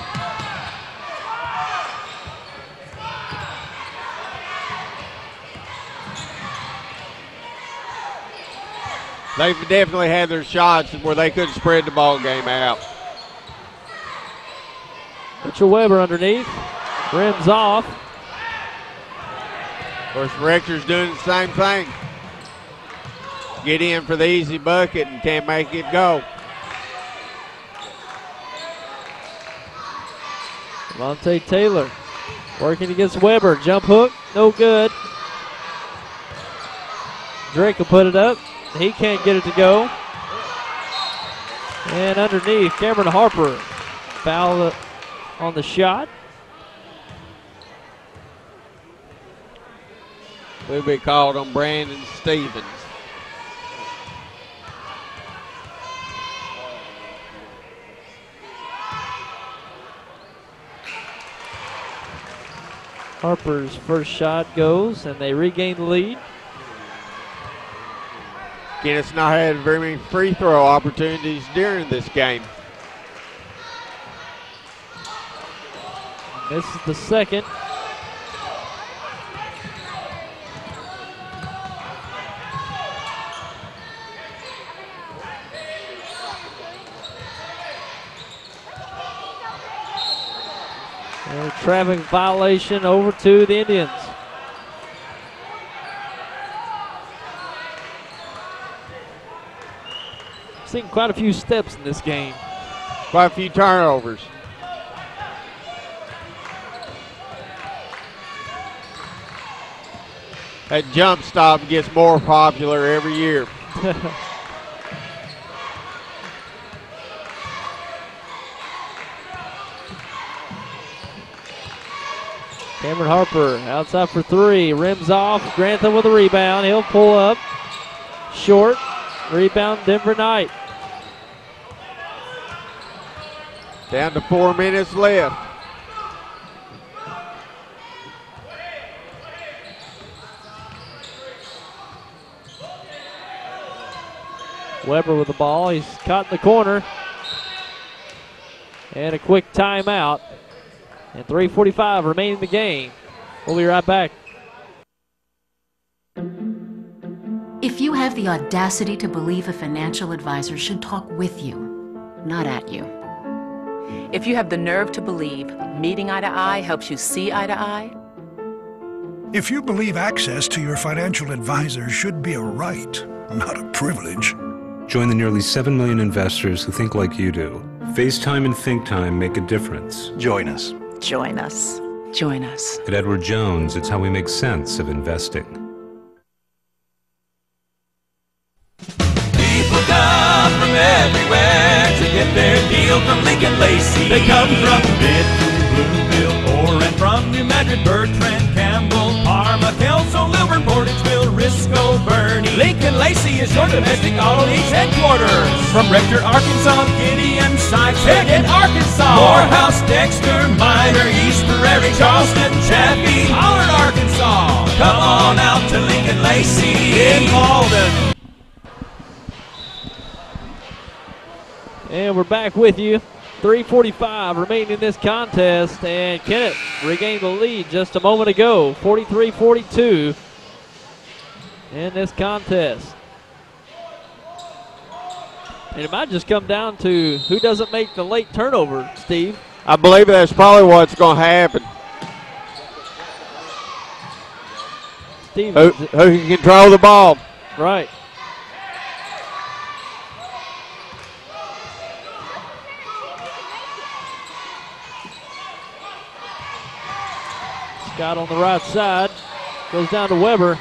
They've definitely had their shots where they could spread the ball game out. Mitchell Weber underneath, rims off. Of course, Rector's doing the same thing. Get in for the easy bucket and can't make it go. Devontae Taylor working against Weber. Jump hook, no good. Drake will put it up. He can't get it to go. And underneath, Cameron Harper foul on the shot. Will be called on Brandon Stevens. Harper's first shot goes, and they regain the lead. Kennett's not had very many free throw opportunities during this game. This is the second. And a traffic violation over to the Indians. Seen quite a few steps in this game. Quite a few turnovers. That jump stop gets more popular every year. Cameron Harper outside for three. Rims off. Grantham with a rebound. He'll pull up. Short. Rebound Denver Knight. Down to 4 minutes left. Weber with the ball. He's caught in the corner. And a quick timeout. And 3:45 remaining in the game. We'll be right back. If you have the audacity to believe a financial advisor should talk with you, not at you. If you have the nerve to believe meeting eye to eye helps you see eye to eye, If you believe access to your financial advisor should be a right, not a privilege. Join the nearly 7 million investors who think like you do. FaceTime and Think Time make a difference. Join us. join us. Join us. At Edward Jones, it's how we make sense of investing. People come from everywhere to get their deal from Lincoln Lacey. They come from Benton, Bloomfield, or and from New Madrid, Bertrand, Campbell, Parma, Kelso, Lilburn, Portageville, Risco, Bernie. Lincoln Lacey is your domestic auto needs headquarters. From Rector, Arkansas, Gideon, Sykes, Kennett, Arkansas, Morehouse, Dexter, Minor, East Prairie, Charleston, Chaffee, Pollard, Arkansas. Come on out to Lincoln Lacey in Malden. And we're back with you. 3:45 remaining in this contest, and Kennett regained the lead just a moment ago, 43-42 in this contest. And it might just come down to who doesn't make the late turnover, Steve. I believe that's probably what's going to happen. Steve, who can control the ball. Right. Scott on the right side, goes down to Weber,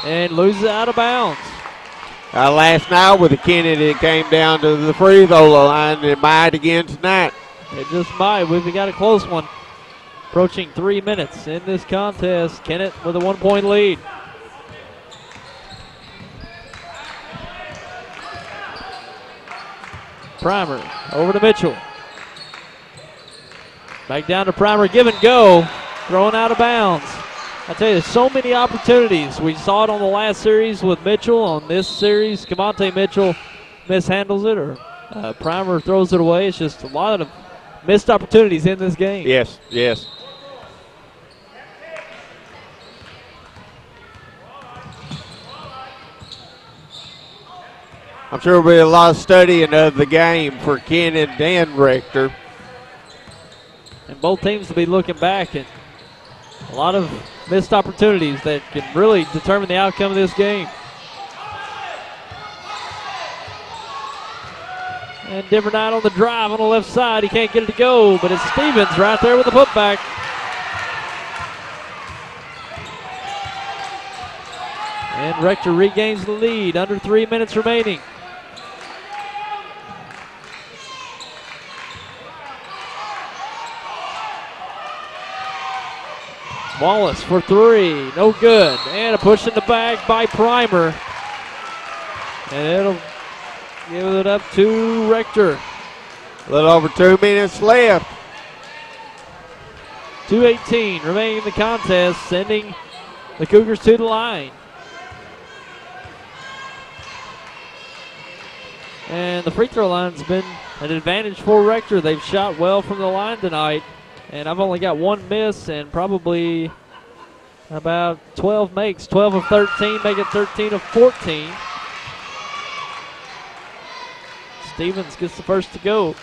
and loses it out of bounds. Last night with the Kennett, it came down to the free throw line. It might again tonight. It just might. We've got a close one. Approaching 3 minutes in this contest. Kennett with a 1-point lead. Primer over to Mitchell. Back down to Primer, give and go. Thrown out of bounds. I tell you, there's so many opportunities. We saw it on the last series with Mitchell. On this series, Cavante Mitchell mishandles it, or Primer throws it away. It's just a lot of missed opportunities in this game. Yes, yes. I'm sure there'll be a lot of studying of the game for Kennett and Rector. And both teams will be looking back at a lot of missed opportunities that can really determine the outcome of this game. And Denver Knight on the drive on the left side. He can't get it to go, but it's Stevens right there with the putback. And Rector regains the lead. Under 3 minutes remaining. Wallace for three, no good. And a push in the bag by Primer. And it'll give it up to Rector. A little over 2 minutes left. 2:18 remaining in the contest, sending the Cougars to the line. And the free throw line's been an advantage for Rector. They've shot well from the line tonight. And I've only got one miss and probably about 12 makes. 12 of 13, make it 13 of 14. Stevens gets the first to go.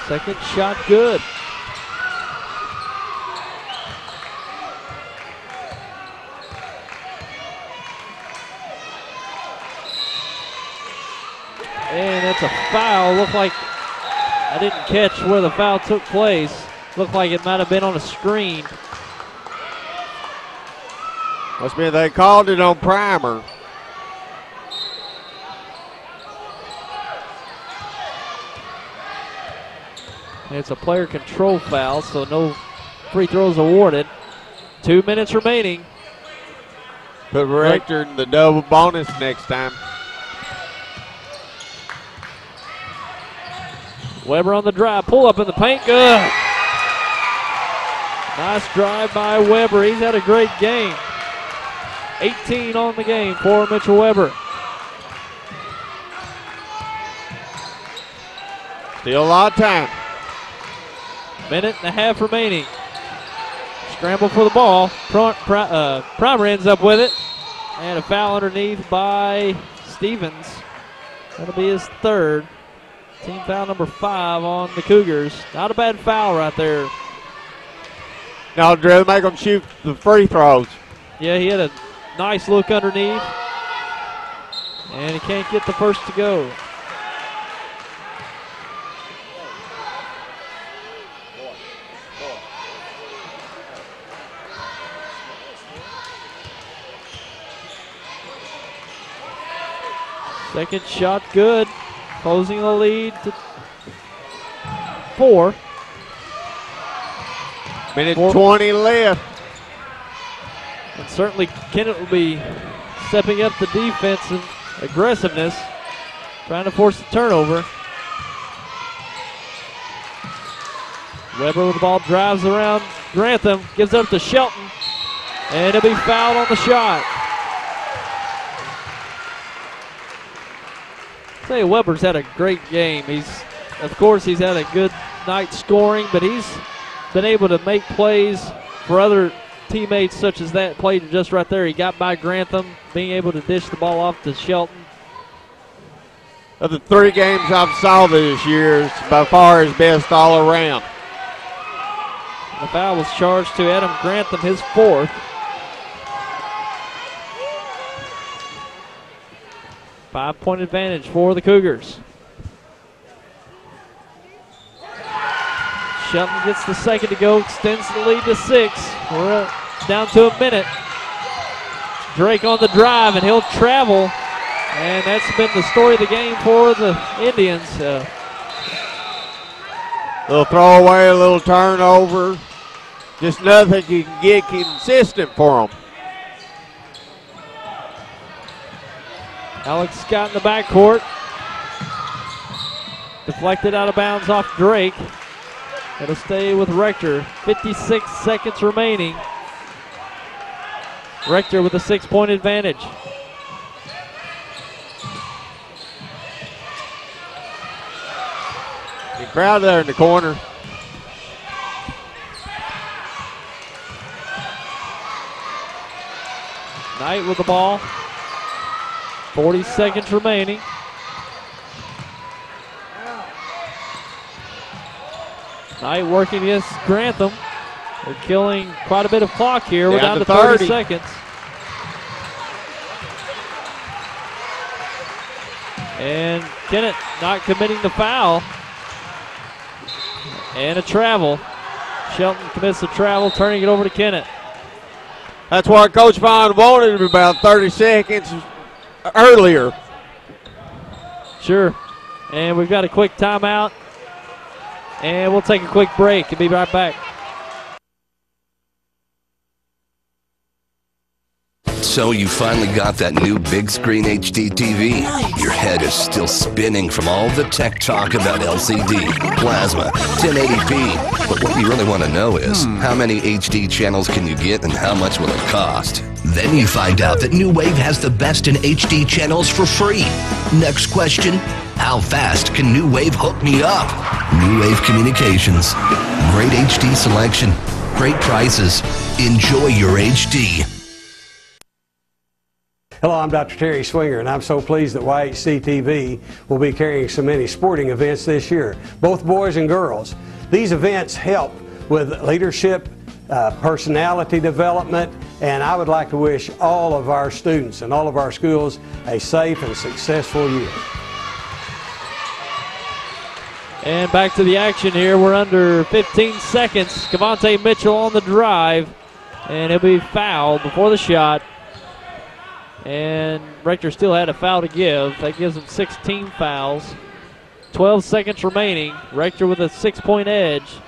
Second shot good. And it's a foul. Looked like I didn't catch where the foul took place. Looked like it might have been on a screen. Must be they called it on primer. It's a player control foul, so no free throws awarded. 2 minutes remaining. Put Rector in the double bonus next time. Weber on the drive, pull up in the paint, good. Nice drive by Weber. He's had a great game. 18 on the game for Mitchell Weber. Still a lot of time. Minute and a half remaining. Scramble for the ball. Primer ends up with it. And a foul underneath by Stevens. That'll be his third. Team foul number 5 on the Cougars. Not a bad foul right there. Now, Drew, make them shoot the free throws. Yeah, he had a nice look underneath. And he can't get the first to go. Second shot good. Closing the lead to 4. Minute 20 left. And certainly Kennett will be stepping up the defensive aggressiveness, trying to force the turnover. Weber with the ball, drives around Grantham, gives it up to Shelton, and he'll be fouled on the shot. I'll tell you, Weber's had a great game. Of course, he's had a good night scoring, but he's been able to make plays for other teammates such as that play just right there. He got by Grantham, being able to dish the ball off to Shelton. Of the 3 games I've saw this year, it's by far his best all around. The foul was charged to Adam Grantham, his 4th. Five-point advantage for the Cougars. Shelton gets the second to go, extends the lead to 6. We're down to a minute. Drake on the drive, and he'll travel. And that's been the story of the game for the Indians. Little throwaway, a little turnover. Just nothing you can get consistent for them. Alex Scott in the backcourt. Deflected out of bounds off Drake. It'll stay with Rector. 56 seconds remaining. Rector with a 6-point advantage. The crowd there in the corner. Knight with the ball. 40 seconds remaining. Knight working against Grantham. They're killing quite a bit of clock here. We're down to 30 seconds. And Kennett not committing the foul. And a travel. Shelton commits the travel, turning it over to Kennett. That's what Coach Vaughn wanted about 30 seconds earlier. Sure. And we've got a quick timeout. And we'll take a quick break and be right back. So you finally got that new big screen HD TV. Your head is still spinning from all the tech talk about LCD, plasma, 1080p. But what you really want to know is, how many HD channels can you get and how much will it cost? Then you find out that New Wave has the best in HD channels for free. Next question, how fast can New Wave hook me up? New Wave Communications. Great HD selection. Great prices. Enjoy your HD. Hello, I'm Dr. Terry Swinger, and I'm so pleased that YHC TV will be carrying so many sporting events this year, both boys and girls. These events help with leadership, personality development, and I would like to wish all of our students and all of our schools a safe and successful year. And back to the action here. We're under 15 seconds. Cavante Mitchell on the drive, and he'll be fouled before the shot. And Rector still had a foul to give. That gives him 16 fouls. 12 seconds remaining. Rector with a 6-point edge.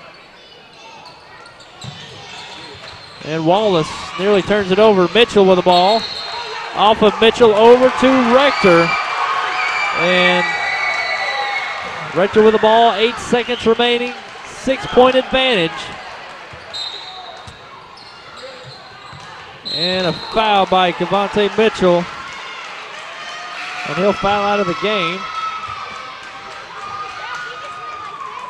And Wallace nearly turns it over. Mitchell with the ball. Off of Mitchell over to Rector. And Rector with the ball. 8 seconds remaining. 6-point advantage. And a foul by Cavante Mitchell. And he'll foul out of the game.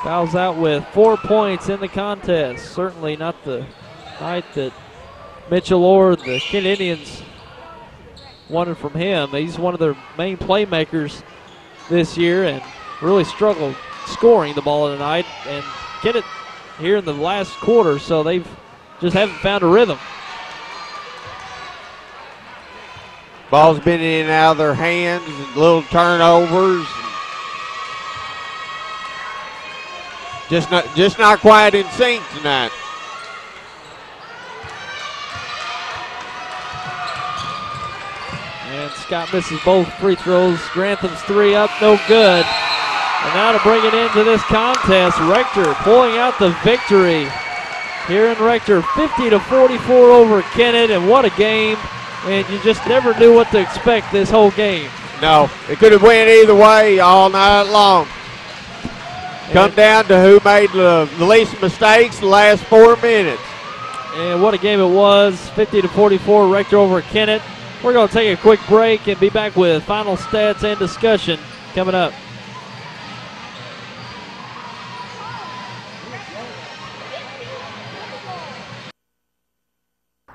Fouls out with 4 points in the contest. Certainly not the night that Mitchell or the Kennett Indians wanted from him. He's one of their main playmakers this year and really struggled scoring the ball tonight. And Kennett here in the last quarter, so they've just haven't found a rhythm. Ball's been in and out of their hands, little turnovers. Just not quite in sync tonight. And Scott misses both free throws. Grantham's three up, no good. And now to bring it into this contest, Rector pulling out the victory here in Rector, 50-44 over Kennett, and what a game. And you just never knew what to expect this whole game. No, it could have went either way all night long. Come down to who made the least mistakes the last 4 minutes. And what a game it was, 50-44, Rector over Kennett. We're going to take a quick break and be back with final stats and discussion coming up.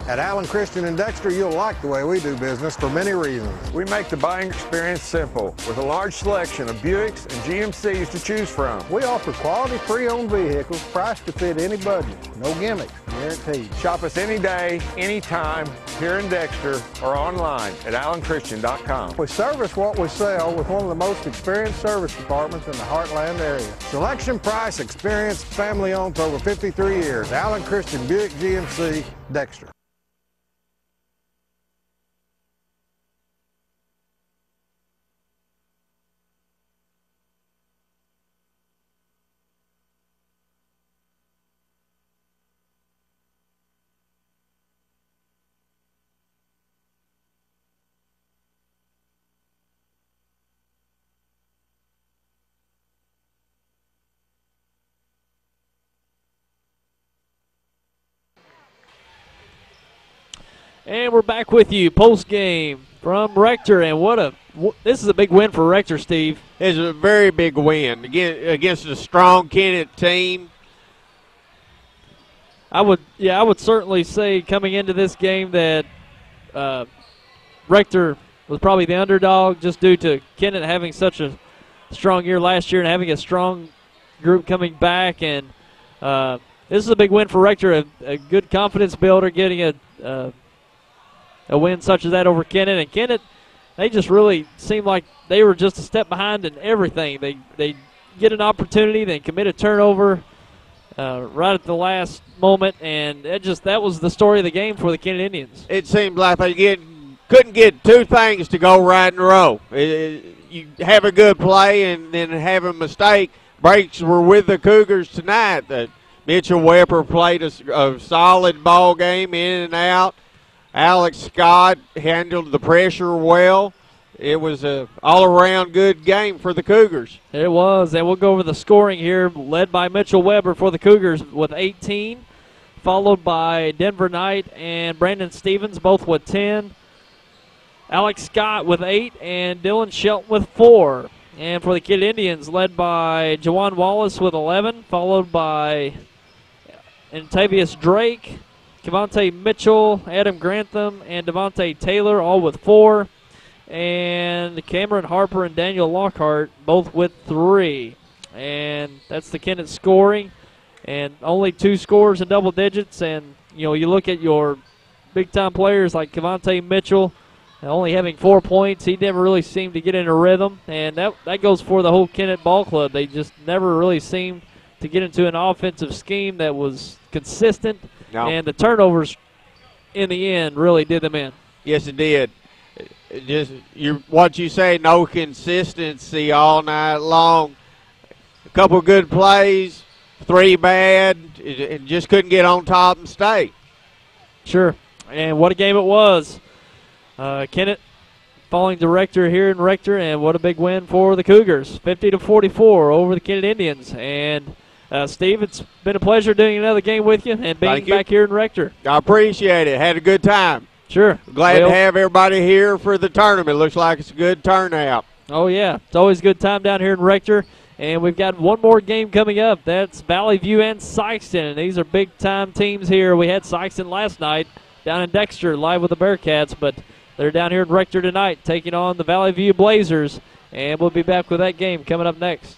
At Allen Christian and Dexter, you'll like the way we do business for many reasons. We make the buying experience simple with a large selection of Buicks and GMCs to choose from. We offer quality pre-owned vehicles priced to fit any budget. No gimmicks, guaranteed. Shop us any day, anytime, here in Dexter or online at allenchristian.com. We service what we sell with one of the most experienced service departments in the Heartland area. Selection, price, experience, family owned for over 53 years. Allen Christian Buick GMC, Dexter. And we're back with you post-game from Rector, and this is a big win for Rector, Steve. It's a very big win against a strong Kennett team. I would certainly say coming into this game that Rector was probably the underdog just due to Kennett having such a strong year last year and having a strong group coming back. And this is a big win for Rector, a good confidence builder, getting a win such as that over Kennett. And Kennett, they just really seemed like they were just a step behind in everything. They get an opportunity, they commit a turnover right at the last moment, and that was the story of the game for the Kennett Indians. It seemed like they couldn't get two things to go right in a row. You have a good play and then have a mistake. Breaks were with the Cougars tonight. Mitchell Weber played a solid ball game in and out. Alex Scott handled the pressure well. It was a all-around good game for the Cougars. It was, and we'll go over the scoring here, led by Mitchell Weber for the Cougars with 18, followed by Denver Knight and Brandon Stevens, both with 10. Alex Scott with 8, and Dylan Shelton with 4. And for the Kid Indians, led by Jawan Wallace with 11, followed by Antavius Drake, Kevontae Mitchell, Adam Grantham, and Devontae Taylor, all with 4. And Cameron Harper and Daniel Lockhart, both with 3. And that's the Kennett scoring. And only 2 scores in double digits. And, you look at your big-time players like Kevontae Mitchell, only having 4 points. He never really seemed to get in a rhythm. And that goes for the whole Kennett ball club. They just never really seemed to get into an offensive scheme that was consistent. No. And the turnovers in the end really did them in. Yes, it did. Just what you say, no consistency all night long. A couple good plays, 3 bad, and just couldn't get on top and stay. Sure, and what a game it was. Kennett falling to Rector here in Rector, and what a big win for the Cougars, 50-44 over the Kennett Indians. And Steve, it's been a pleasure doing another game with you and being back here in Rector. I appreciate it. Had a good time. Sure. Glad to have everybody here for the tournament. Looks like it's a good turnout. Oh, yeah. It's always a good time down here in Rector. And we've got one more game coming up. That's Valley View and Sykeston. And these are big-time teams here. We had Sykeston last night down in Dexter live with the Bearcats, but they're down here in Rector tonight taking on the Valley View Blazers. And we'll be back with that game coming up next.